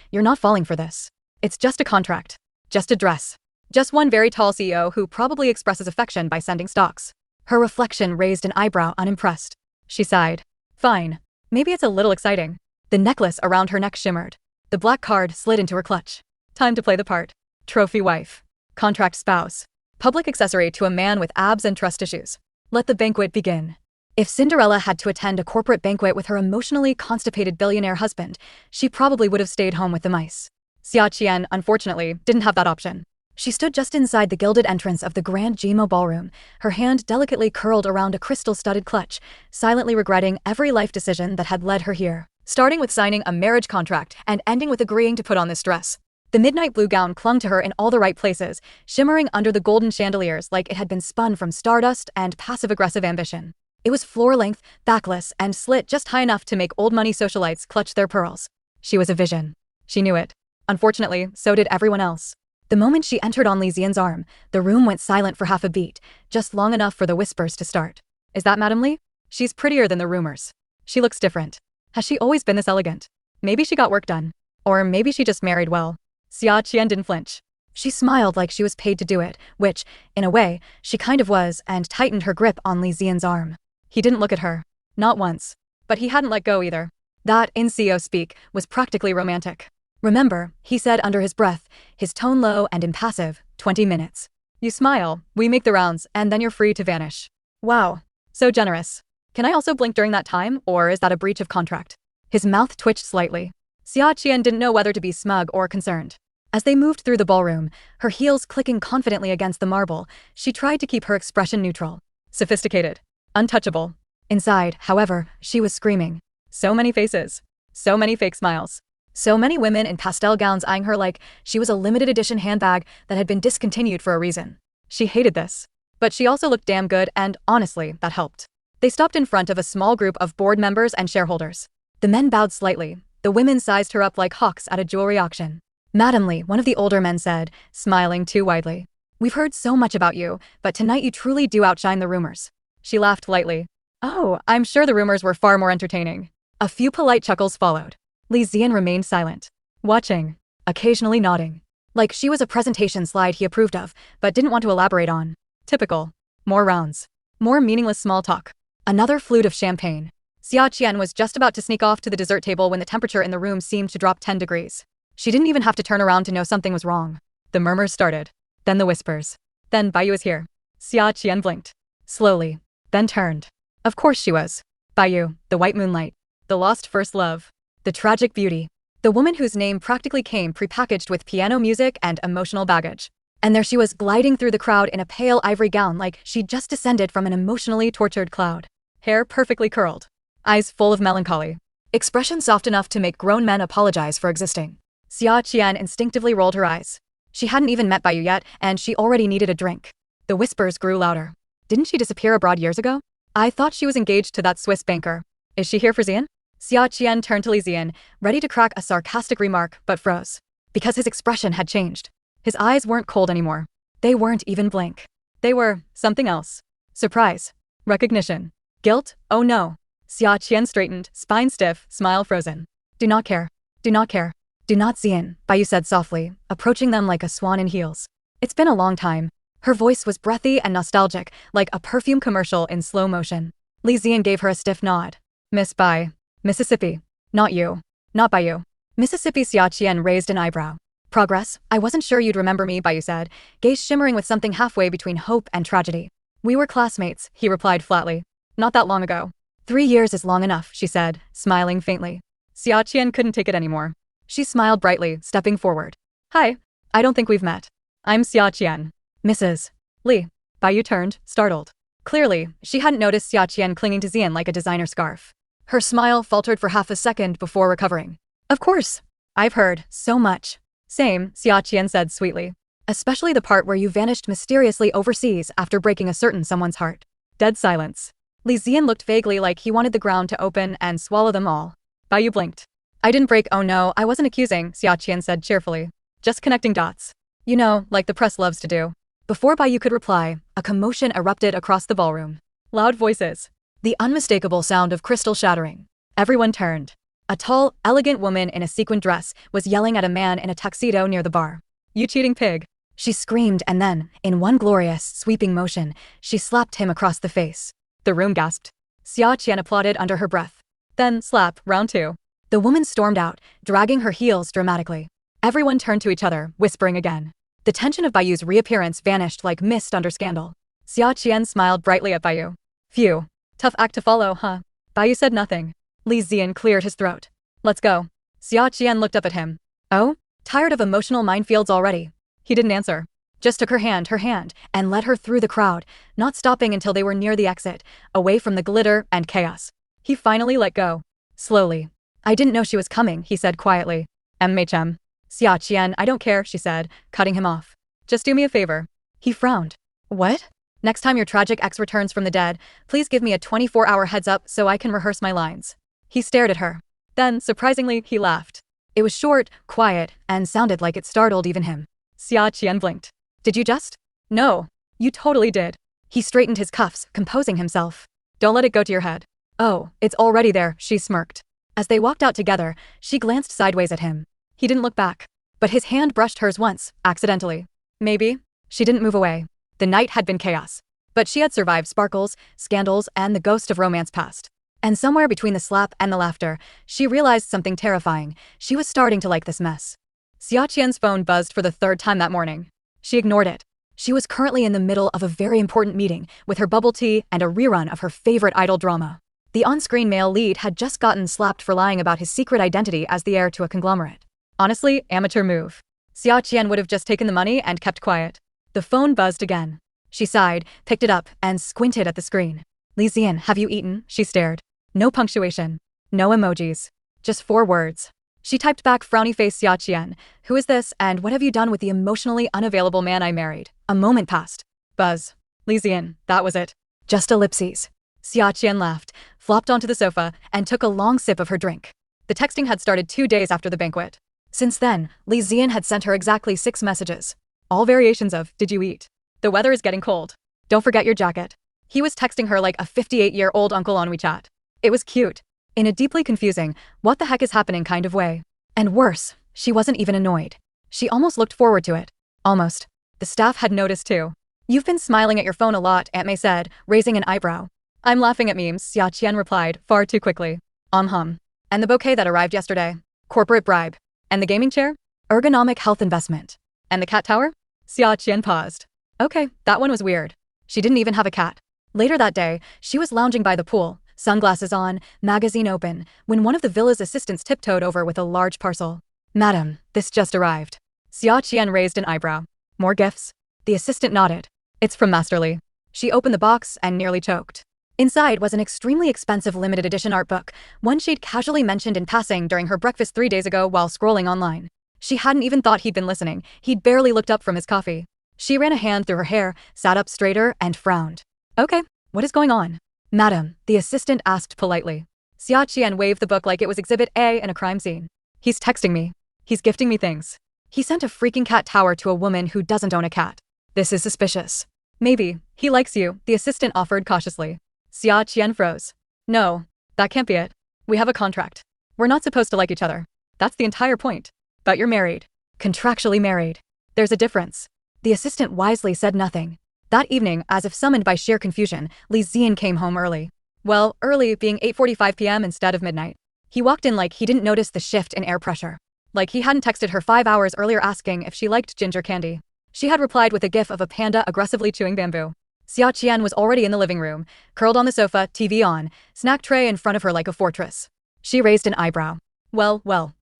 you're not falling for this. It's just a contract. Just a dress. Just one very tall CEO who probably expresses affection by sending stocks. Her reflection raised an eyebrow unimpressed. She sighed. Fine. Maybe it's a little exciting. The necklace around her neck shimmered. The black card slid into her clutch. Time to play the part. Trophy wife. Contract spouse. Public accessory to a man with abs and trust issues. Let the banquet begin. If Cinderella had to attend a corporate banquet with her emotionally constipated billionaire husband, she probably would have stayed home with the mice. Xia Qian, unfortunately, didn't have that option. She stood just inside the gilded entrance of the Grand Jimo ballroom, her hand delicately curled around a crystal-studded clutch, silently regretting every life decision that had led her here. Starting with signing a marriage contract and ending with agreeing to put on this dress. The midnight blue gown clung to her in all the right places, shimmering under the golden chandeliers like it had been spun from stardust and passive-aggressive ambition. It was floor-length, backless, and slit just high enough to make old-money socialites clutch their pearls. She was a vision. She knew it. Unfortunately, so did everyone else. The moment she entered on Li Xian's arm, the room went silent for half a beat, just long enough for the whispers to start. Is that Madame Li? She's prettier than the rumors. She looks different. Has she always been this elegant? Maybe she got work done. Or maybe she just married well. Xia Qian didn't flinch. She smiled like she was paid to do it, which, in a way, she kind of was, and tightened her grip on Li Xian's arm. He didn't look at her. Not once. But he hadn't let go either. That, in CEO speak, was practically romantic. Remember, he said under his breath, his tone low and impassive, 20 minutes. You smile, we make the rounds, and then you're free to vanish. Wow. So generous. Can I also blink during that time, or is that a breach of contract? His mouth twitched slightly. Xia Qian didn't know whether to be smug or concerned. As they moved through the ballroom, her heels clicking confidently against the marble, she tried to keep her expression neutral. Sophisticated. Untouchable. Inside, however, she was screaming. So many faces. So many fake smiles. So many women in pastel gowns eyeing her like she was a limited edition handbag that had been discontinued for a reason. She hated this. But she also looked damn good and, honestly, that helped. They stopped in front of a small group of board members and shareholders. The men bowed slightly. The women sized her up like hawks at a jewelry auction. Madamly, one of the older men said, smiling too widely. We've heard so much about you, but tonight you truly do outshine the rumors. She laughed lightly. Oh, I'm sure the rumors were far more entertaining. A few polite chuckles followed. Li Zian remained silent, watching, occasionally nodding. Like she was a presentation slide he approved of, but didn't want to elaborate on. Typical. More rounds. More meaningless small talk. Another flute of champagne. Xia Qian was just about to sneak off to the dessert table when the temperature in the room seemed to drop 10 degrees. She didn't even have to turn around to know something was wrong. The murmurs started. Then the whispers. Then Baiyu is here. Xia Qian blinked. Slowly. Then turned. Of course she was. Baiyu, the white moonlight. The lost first love. The tragic beauty. The woman whose name practically came prepackaged with piano music and emotional baggage. And there she was gliding through the crowd in a pale ivory gown like she'd just descended from an emotionally tortured cloud. Hair perfectly curled. Eyes full of melancholy. Expression soft enough to make grown men apologize for existing. Xia Qian instinctively rolled her eyes. She hadn't even met Baiyu yet, and she already needed a drink. The whispers grew louder. Didn't she disappear abroad years ago? I thought she was engaged to that Swiss banker. Is she here for Zian? Xia Qian turned to Li Zian, ready to crack a sarcastic remark, but froze. Because his expression had changed. His eyes weren't cold anymore. They weren't even blank. They were something else. Surprise. Recognition. Guilt? Oh no. Xia Qian straightened, spine stiff, smile frozen. Do not care. Do not care. Do not Zian, Baiyu said softly, approaching them like a swan in heels. It's been a long time. Her voice was breathy and nostalgic, like a perfume commercial in slow motion. Li Zian gave her a stiff nod. Miss Bai. Mississippi. Not you. Not Baiyu. Mississippi. Xia Qian raised an eyebrow. Progress? I wasn't sure you'd remember me, Baiyu said, gaze shimmering with something halfway between hope and tragedy. We were classmates, he replied flatly. Not that long ago. 3 years is long enough, she said, smiling faintly. Xia Qian couldn't take it anymore. She smiled brightly, stepping forward. Hi. I don't think we've met. I'm Xia Qian. Mrs. Li. Baiyu turned, startled. Clearly, she hadn't noticed Xia Qian clinging to Zian like a designer scarf. Her smile faltered for half a second before recovering. Of course. I've heard so much. Same, Xia Qian said sweetly. Especially the part where you vanished mysteriously overseas after breaking a certain someone's heart. Dead silence. Li Zian looked vaguely like he wanted the ground to open and swallow them all. Baiyu blinked. I didn't break. Oh no, I wasn't accusing, Xia Qian said cheerfully. Just connecting dots. You know, like the press loves to do. Before Baiyu could reply, a commotion erupted across the ballroom. Loud voices. The unmistakable sound of crystal shattering. Everyone turned. A tall, elegant woman in a sequin dress was yelling at a man in a tuxedo near the bar. You cheating pig. She screamed and then, in one glorious, sweeping motion, she slapped him across the face. The room gasped. Xia Qian applauded under her breath. Then, slap, round 2. The woman stormed out, dragging her heels dramatically. Everyone turned to each other, whispering again. The tension of Baiyu's reappearance vanished like mist under scandal. Xia Qian smiled brightly at Baiyu. Phew. Tough act to follow, huh? Baiyu said nothing. Li Zian cleared his throat. Let's go. Xia Qian looked up at him. Oh? Tired of emotional minefields already? He didn't answer. Just took her hand, and led her through the crowd, not stopping until they were near the exit, away from the glitter and chaos. He finally let go. Slowly. I didn't know she was coming, he said quietly. MHM. Xia Qian, I don't care, she said, cutting him off. Just do me a favor. He frowned. What? Next time your tragic ex returns from the dead, please give me a 24-hour heads up so I can rehearse my lines. He stared at her. Then, surprisingly, he laughed. It was short, quiet, and sounded like it startled even him. Xia Qian blinked. Did you just? No. You totally did. He straightened his cuffs, composing himself. Don't let it go to your head. Oh, it's already there, she smirked. As they walked out together, she glanced sideways at him. He didn't look back. But his hand brushed hers once, accidentally. Maybe. She didn't move away. The night had been chaos. But she had survived sparkles, scandals, and the ghost of romance past. And somewhere between the slap and the laughter, she realized something terrifying. She was starting to like this mess. Xia Qian's phone buzzed for the 3rd time that morning. She ignored it. She was currently in the middle of a very important meeting with her bubble tea and a rerun of her favorite idol drama. The on-screen male lead had just gotten slapped for lying about his secret identity as the heir to a conglomerate. Honestly, amateur move. Xia Qian would have just taken the money and kept quiet. The phone buzzed again. She sighed, picked it up, and squinted at the screen. Li Xian, have you eaten? She stared. No punctuation. No emojis. Just 4 words. She typed back frowny face Xia Qian. Who is this, and what have you done with the emotionally unavailable man I married? A moment passed. Buzz. Li Xian, that was it. Just ellipses. Xia Qian laughed, flopped onto the sofa, and took a long sip of her drink. The texting had started 2 days after the banquet. Since then, Li Xian had sent her exactly 6 messages. All variations of, did you eat? The weather is getting cold. Don't forget your jacket. He was texting her like a 58-year-old uncle on WeChat. It was cute. In a deeply confusing, what the heck is happening kind of way. And worse, she wasn't even annoyed. She almost looked forward to it. Almost. The staff had noticed too. You've been smiling at your phone a lot, Aunt May said, raising an eyebrow. I'm laughing at memes, Xia Qian replied, far too quickly. And the bouquet that arrived yesterday? Corporate bribe. And the gaming chair? Ergonomic health investment. And the cat tower? Xia Qian paused. Okay, that one was weird. She didn't even have a cat. Later that day, she was lounging by the pool, sunglasses on, magazine open, when one of the villa's assistants tiptoed over with a large parcel. Madam, this just arrived. Xia Qian raised an eyebrow. More gifts? The assistant nodded. It's from Masterly. She opened the box and nearly choked. Inside was an extremely expensive limited edition art book, one she'd casually mentioned in passing during her breakfast 3 days ago while scrolling online. She hadn't even thought he'd been listening. He'd barely looked up from his coffee. She ran a hand through her hair, sat up straighter, and frowned. Okay, what is going on? Madam, the assistant asked politely. Xia Qian waved the book like it was Exhibit A in a crime scene. He's texting me. He's gifting me things. He sent a freaking cat tower to a woman who doesn't own a cat. This is suspicious. Maybe. He likes you, the assistant offered cautiously. Xia Qian froze. No, that can't be it. We have a contract. We're not supposed to like each other. That's the entire point. But you're married. Contractually married. There's a difference. The assistant wisely said nothing. That evening, as if summoned by sheer confusion, Li Xian came home early. Well, early being 8:45 p.m. instead of midnight. He walked in like he didn't notice the shift in air pressure. Like he hadn't texted her 5 hours earlier asking if she liked ginger candy. She had replied with a gif of a panda aggressively chewing bamboo. Xia Qian was already in the living room, curled on the sofa, TV on, snack tray in front of her like a fortress. She raised an eyebrow. Well,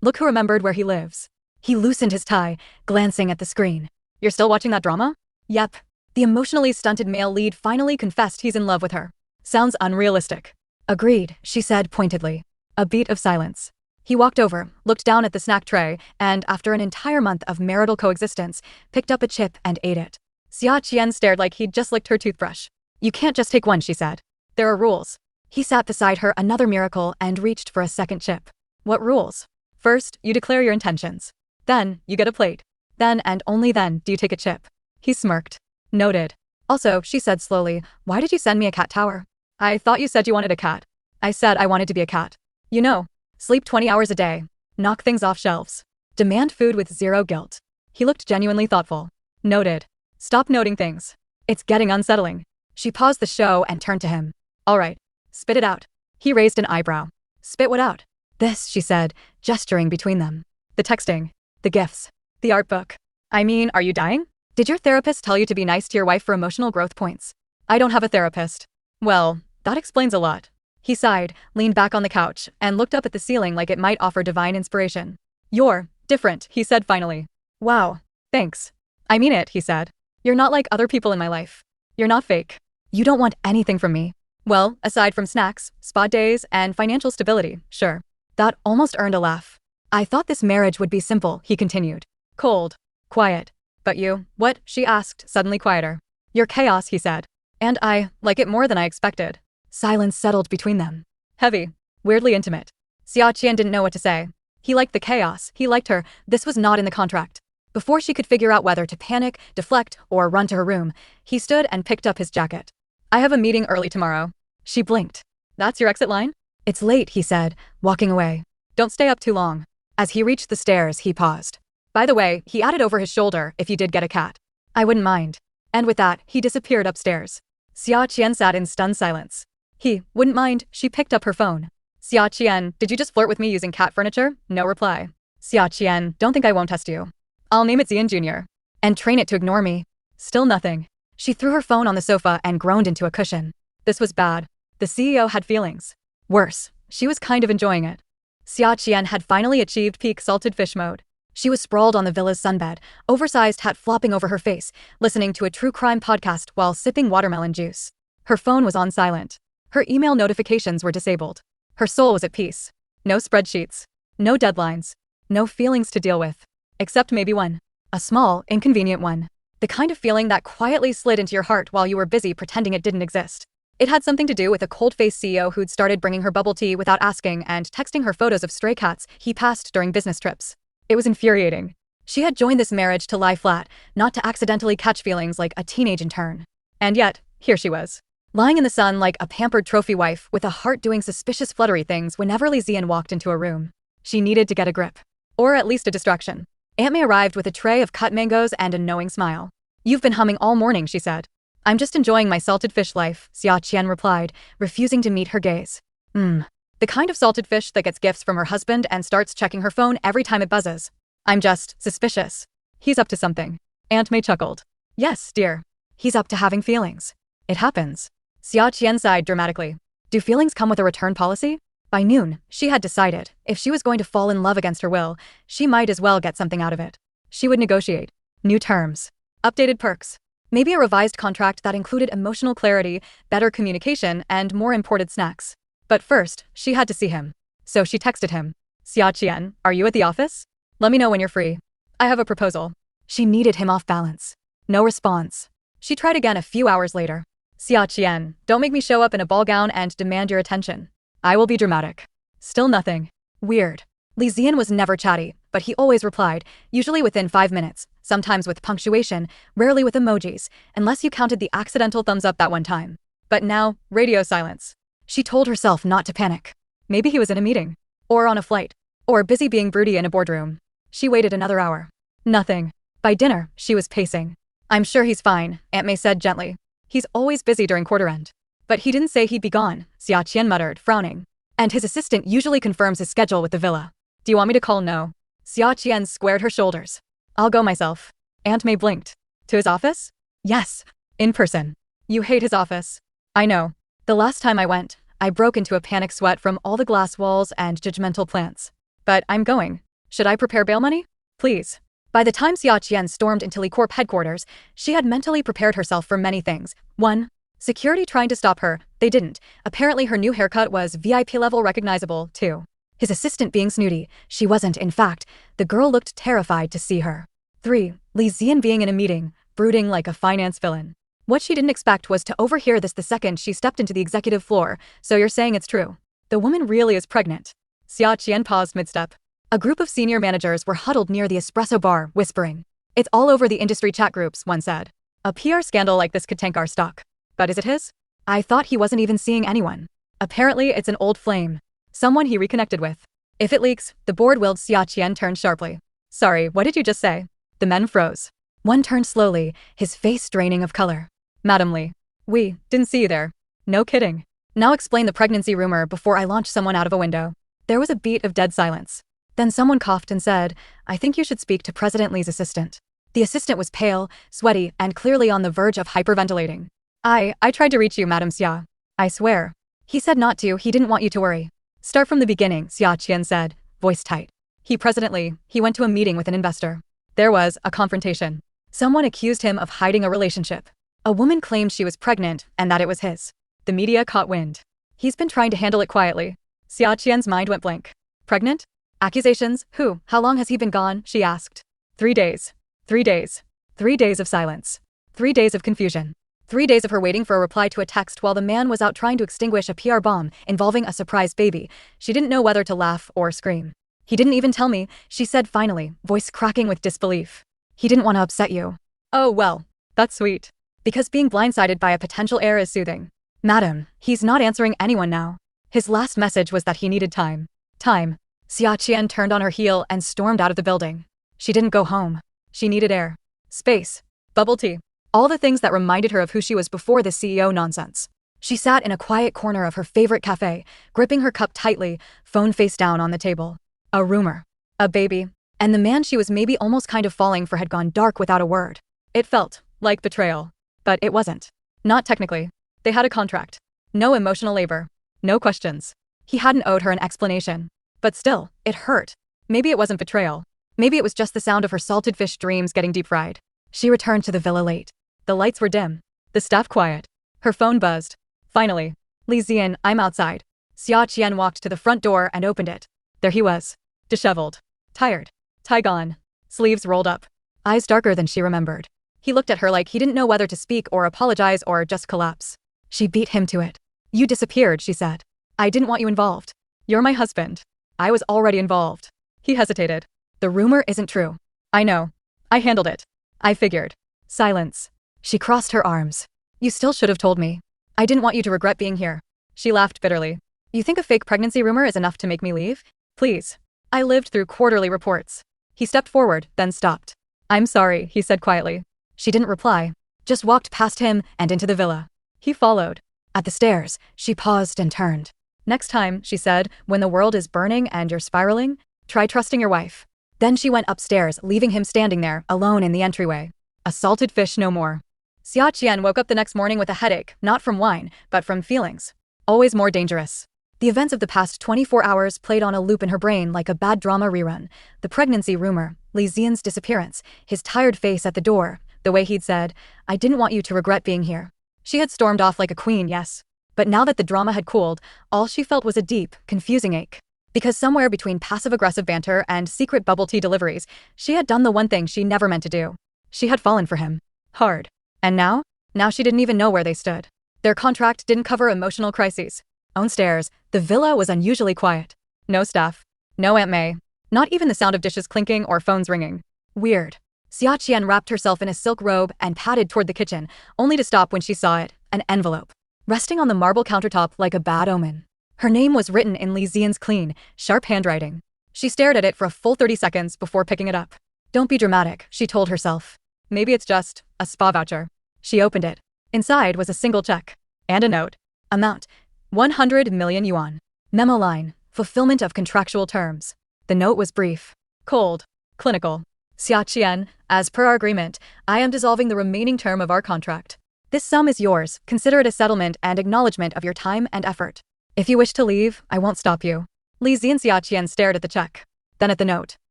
look who remembered where he lives. He loosened his tie, glancing at the screen. You're still watching that drama? Yep. The emotionally stunted male lead finally confessed he's in love with her. Sounds unrealistic. Agreed, she said pointedly. A beat of silence. He walked over, looked down at the snack tray, and after an entire month of marital coexistence, picked up a chip and ate it. Xia Qian stared like he'd just licked her toothbrush. You can't just take one, she said. There are rules. He sat beside her, another miracle, and reached for a second chip. What rules? First, you declare your intentions. Then, you get a plate. Then and only then do you take a chip. He smirked. Noted. Also, she said slowly, why did you send me a cat tower? I thought you said you wanted a cat. I said I wanted to be a cat. You know, sleep 20 hours a day. Knock things off shelves. Demand food with zero guilt. He looked genuinely thoughtful. Noted. Stop noting things. It's getting unsettling. She paused the show and turned to him. All right. Spit it out. He raised an eyebrow. Spit what out? This, she said, gesturing between them. The texting. The gifts. The art book. I mean, are you dying? Did your therapist tell you to be nice to your wife for emotional growth points? I don't have a therapist. Well, that explains a lot. He sighed, leaned back on the couch, and looked up at the ceiling like it might offer divine inspiration. You're different, he said finally. Wow. Thanks. I mean it, he said. You're not like other people in my life. You're not fake. You don't want anything from me. Well, aside from snacks, spa days, and financial stability, sure. That almost earned a laugh. I thought this marriage would be simple, he continued. Cold. Quiet. But you, what? She asked, suddenly quieter. You're chaos, he said. And I like it more than I expected. Silence settled between them. Heavy. Weirdly intimate. Xia Qian didn't know what to say. He liked the chaos. He liked her. This was not in the contract. Before she could figure out whether to panic, deflect, or run to her room, he stood and picked up his jacket. I have a meeting early tomorrow. She blinked. That's your exit line? It's late, he said, walking away. Don't stay up too long. As he reached the stairs, he paused. By the way, he added over his shoulder, if you did get a cat. I wouldn't mind. And with that, he disappeared upstairs. Xia Qian sat in stunned silence. He wouldn't mind. She picked up her phone. Xia Qian, did you just flirt with me using cat furniture? No reply. Xia Qian, don't think I won't test you. I'll name it Xian Jr. And train it to ignore me. Still nothing. She threw her phone on the sofa and groaned into a cushion. This was bad. The CEO had feelings. Worse, she was kind of enjoying it. Xia Qian had finally achieved peak salted fish mode. She was sprawled on the villa's sunbed, oversized hat flopping over her face, listening to a true crime podcast while sipping watermelon juice. Her phone was on silent. Her email notifications were disabled. Her soul was at peace. No spreadsheets. No deadlines. No feelings to deal with. Except maybe one. A small, inconvenient one. The kind of feeling that quietly slid into your heart while you were busy pretending it didn't exist. It had something to do with a cold-faced CEO who'd started bringing her bubble tea without asking and texting her photos of stray cats he passed during business trips. It was infuriating. She had joined this marriage to lie flat, not to accidentally catch feelings like a teenage intern. And yet, here she was. Lying in the sun like a pampered trophy wife with a heart doing suspicious fluttery things whenever Li Zian walked into a room. She needed to get a grip. Or at least a distraction. Aunt May arrived with a tray of cut mangoes and a knowing smile. "You've been humming all morning," she said. "I'm just enjoying my salted fish life," Xia Qian replied, refusing to meet her gaze. The kind of salted fish that gets gifts from her husband and starts checking her phone every time it buzzes. "I'm just suspicious. He's up to something." Aunt May chuckled. "Yes, dear. He's up to having feelings. It happens." Xia Qian sighed dramatically. Do feelings come with a return policy? By noon, she had decided, if she was going to fall in love against her will, she might as well get something out of it. She would negotiate. New terms. Updated perks. Maybe a revised contract that included emotional clarity, better communication, and more imported snacks. But first, she had to see him. So she texted him. "Xia Qian, are you at the office? Let me know when you're free. I have a proposal." She needed him off balance. No response. She tried again a few hours later. "Xia Qian, don't make me show up in a ball gown and demand your attention. I will be dramatic." Still nothing. Weird. Li Zian was never chatty, but he always replied, usually within 5 minutes, sometimes with punctuation, rarely with emojis, unless you counted the accidental thumbs up that one time. But now, radio silence. She told herself not to panic. Maybe he was in a meeting. Or on a flight. Or busy being broody in a boardroom. She waited another hour. Nothing. By dinner, she was pacing. "I'm sure he's fine," Aunt May said gently. "He's always busy during quarter end." "But he didn't say he'd be gone," Xia Qian muttered, frowning. "And his assistant usually confirms his schedule with the villa. Do you want me to call no?" Xia Qian squared her shoulders. "I'll go myself." Aunt May blinked. "To his office?" "Yes. In person." "You hate his office." "I know. The last time I went, I broke into a panic sweat from all the glass walls and judgmental plants. But I'm going. Should I prepare bail money? Please." By the time Xia Qian stormed into Li Corp headquarters, she had mentally prepared herself for many things. 1. Security trying to stop her. They didn't. Apparently her new haircut was VIP level recognizable. 2. His assistant being snooty. She wasn't, in fact. The girl looked terrified to see her. 3. Li Zian being in a meeting, brooding like a finance villain. What she didn't expect was to overhear this the second she stepped into the executive floor. "So you're saying it's true? The woman really is pregnant." Xia Qian paused mid-step. A group of senior managers were huddled near the espresso bar, whispering. "It's all over the industry chat groups," one said. "A PR scandal like this could tank our stock." "But is it his? I thought he wasn't even seeing anyone." "Apparently it's an old flame. Someone he reconnected with." "If it leaks," the board-willed Xia Qian turned sharply. "Sorry, what did you just say?" The men froze. One turned slowly, his face draining of color. "Madam Li. We didn't see you there." "No kidding. Now explain the pregnancy rumor before I launch someone out of a window." There was a beat of dead silence. Then someone coughed and said, "I think you should speak to President Li's assistant." The assistant was pale, sweaty, and clearly on the verge of hyperventilating. I tried to reach you, Madam Xia. I swear." "He said not to, he didn't want you to worry." "Start from the beginning," Xia Qian said, voice tight. President Li, he went to a meeting with an investor. There was a confrontation. Someone accused him of hiding a relationship. A woman claimed she was pregnant and that it was his. The media caught wind. He's been trying to handle it quietly. Xia Qian's mind went blank. Pregnant? Accusations? Who? How long has he been gone? She asked. 3 days. 3 days. 3 days of silence. 3 days of confusion. 3 days of her waiting for a reply to a text while the man was out trying to extinguish a PR bomb involving a surprise baby. She didn't know whether to laugh or scream. "He didn't even tell me," she said finally, voice cracking with disbelief. "He didn't want to upset you." "Oh well, that's sweet. Because being blindsided by a potential heir is soothing." "Madam, he's not answering anyone now. His last message was that he needed time." Time. Xia Qian turned on her heel and stormed out of the building. She didn't go home. She needed air. Space. Bubble tea. All the things that reminded her of who she was before the CEO nonsense. She sat in a quiet corner of her favorite cafe, gripping her cup tightly, phone face down on the table. A rumor. A baby. And the man she was maybe almost kind of falling for had gone dark without a word. It felt Like betrayal. But it wasn't. Not technically. They had a contract. No emotional labor. No questions. He hadn't owed her an explanation. But still, it hurt. Maybe it wasn't betrayal. Maybe it was just the sound of her salted fish dreams getting deep fried. She returned to the villa late. The lights were dim. The staff quiet. Her phone buzzed. Finally. Li Zian, I'm outside. Xia Qian walked to the front door and opened it. There he was. Disheveled. Tired. Tie gone. Sleeves rolled up. Eyes darker than she remembered. He looked at her like he didn't know whether to speak or apologize or just collapse. She beat him to it. You disappeared, she said. I didn't want you involved. You're my husband. I was already involved. He hesitated. The rumor isn't true. I know. I handled it. I figured. Silence. She crossed her arms. You still should have told me. I didn't want you to regret being here. She laughed bitterly. You think a fake pregnancy rumor is enough to make me leave? Please. I lived through quarterly reports. He stepped forward, then stopped. I'm sorry, he said quietly. She didn't reply. Just walked past him and into the villa. He followed. At the stairs, she paused and turned. Next time, she said, when the world is burning and you're spiraling, try trusting your wife. Then she went upstairs, leaving him standing there, alone in the entryway. A salted fish no more. Xia Qian woke up the next morning with a headache, not from wine, but from feelings. Always more dangerous. The events of the past 24 hours played on a loop in her brain like a bad drama rerun. The pregnancy rumor, Li Zian's disappearance, his tired face at the door, the way he'd said, I didn't want you to regret being here. She had stormed off like a queen, yes. But now that the drama had cooled, all she felt was a deep, confusing ache. Because somewhere between passive-aggressive banter and secret bubble tea deliveries, she had done the one thing she never meant to do. She had fallen for him. Hard. And now? Now she didn't even know where they stood. Their contract didn't cover emotional crises. Downstairs, the villa was unusually quiet. No staff. No Aunt May. Not even the sound of dishes clinking or phones ringing. Weird. Xia Qian wrapped herself in a silk robe and padded toward the kitchen, only to stop when she saw it, an envelope. Resting on the marble countertop like a bad omen. Her name was written in Li Zian's clean, sharp handwriting. She stared at it for a full 30 seconds before picking it up. Don't be dramatic, she told herself. Maybe it's just a spa voucher. She opened it. Inside was a single check. And a note. Amount. 100 million yuan. Memo line. Fulfillment of contractual terms. The note was brief. Cold. Clinical. Xia Qian, as per our agreement, I am dissolving the remaining term of our contract. This sum is yours. Consider it a settlement and acknowledgement of your time and effort. If you wish to leave, I won't stop you. Li Zian. Xia Qian stared at the check. Then at the note.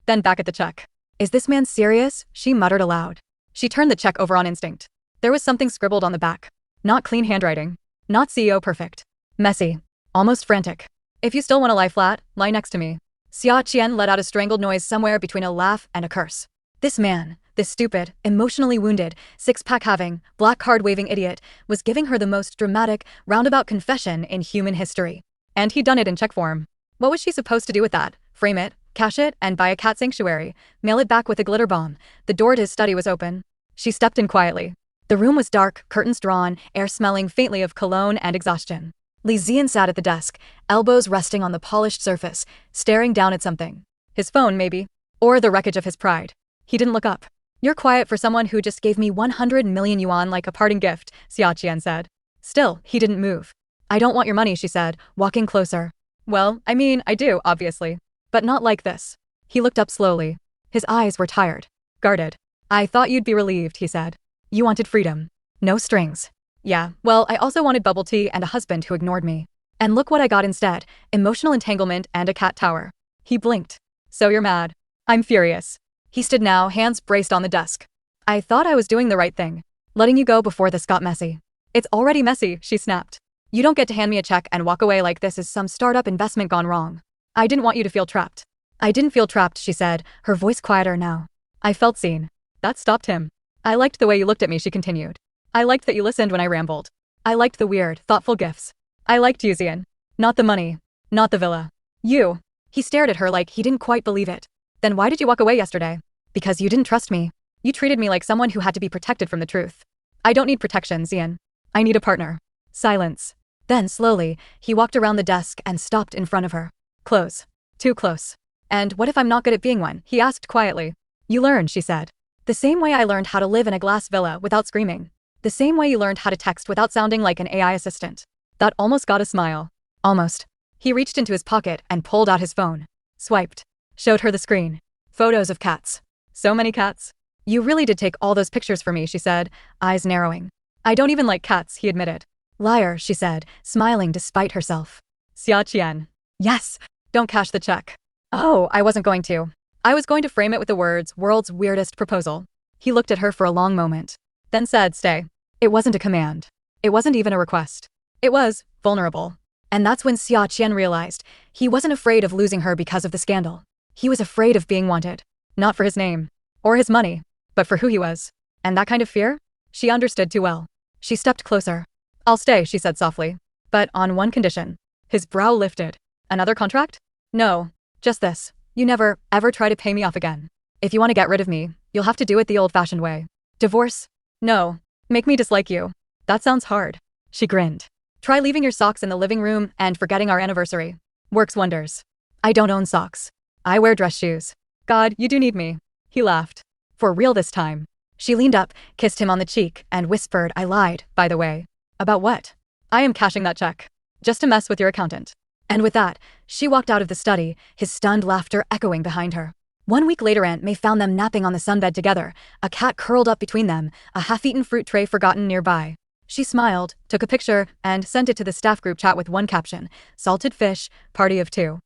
Then back at the check. Is this man serious? She muttered aloud. She turned the check over on instinct. There was something scribbled on the back. Not clean handwriting. Not CEO perfect. Messy. Almost frantic. If you still want to lie flat, lie next to me. Xia Qian let out a strangled noise somewhere between a laugh and a curse. This man, this stupid, emotionally wounded, six-pack having, black card waving idiot, was giving her the most dramatic, roundabout confession in human history. And he'd done it in check form. What was she supposed to do with that? Frame it, cash it, and buy a cat sanctuary, mail it back with a glitter bomb. The door to his study was open. She stepped in quietly. The room was dark, curtains drawn, air smelling faintly of cologne and exhaustion. Li Zian sat at the desk, elbows resting on the polished surface, staring down at something. His phone, maybe. Or the wreckage of his pride. He didn't look up. You're quiet for someone who just gave me 100 million yuan like a parting gift, Xia Qian said. Still, he didn't move. I don't want your money, she said, walking closer. Well, I mean, I do, obviously. But not like this. He looked up slowly. His eyes were tired. Guarded. I thought you'd be relieved, he said. You wanted freedom. No strings. Yeah, well, I also wanted bubble tea and a husband who ignored me. And look what I got instead, emotional entanglement and a cat tower. He blinked. So you're mad. I'm furious. He stood now, hands braced on the desk. I thought I was doing the right thing. Letting you go before this got messy. It's already messy, she snapped. You don't get to hand me a check and walk away like this is some startup investment gone wrong. I didn't want you to feel trapped. I didn't feel trapped, she said, her voice quieter now. I felt seen. That stopped him. I liked the way you looked at me, she continued. I liked that you listened when I rambled. I liked the weird, thoughtful gifts. I liked you, Zian. Not the money. Not the villa. You. He stared at her like he didn't quite believe it. Then why did you walk away yesterday? Because you didn't trust me. You treated me like someone who had to be protected from the truth. I don't need protection, Zian. I need a partner. Silence. Then, slowly, he walked around the desk and stopped in front of her. Close. Too close. And what if I'm not good at being one? He asked quietly. You learn, she said. The same way I learned how to live in a glass villa without screaming. The same way you learned how to text without sounding like an AI assistant. That almost got a smile. Almost. He reached into his pocket and pulled out his phone. Swiped. Showed her the screen. Photos of cats. So many cats. You really did take all those pictures for me, she said, eyes narrowing. I don't even like cats, he admitted. Liar, she said, smiling despite herself. Xia Qian. Yes. Don't cash the check. Oh, I wasn't going to. I was going to frame it with the words, world's weirdest proposal. He looked at her for a long moment, then said, stay. It wasn't a command. It wasn't even a request. It was vulnerable. And that's when Xia Qian realized he wasn't afraid of losing her because of the scandal. He was afraid of being wanted. Not for his name. Or his money. But for who he was. And that kind of fear? She understood too well. She stepped closer. I'll stay, she said softly. But on one condition. His brow lifted. Another contract? No. Just this. You never, ever try to pay me off again. If you want to get rid of me, you'll have to do it the old-fashioned way. Divorce? No. Make me dislike you. That sounds hard. She grinned. Try leaving your socks in the living room and forgetting our anniversary. Works wonders. I don't own socks. I wear dress shoes. God, you do need me. He laughed. For real this time. She leaned up, kissed him on the cheek, and whispered, I lied, by the way. About what? I am cashing that check. Just to mess with your accountant. And with that, she walked out of the study, his stunned laughter echoing behind her. 1 week later, Aunt May found them napping on the sunbed together, a cat curled up between them, a half-eaten fruit tray forgotten nearby. She smiled, took a picture, and sent it to the staff group chat with one caption, salted fish, party of 2.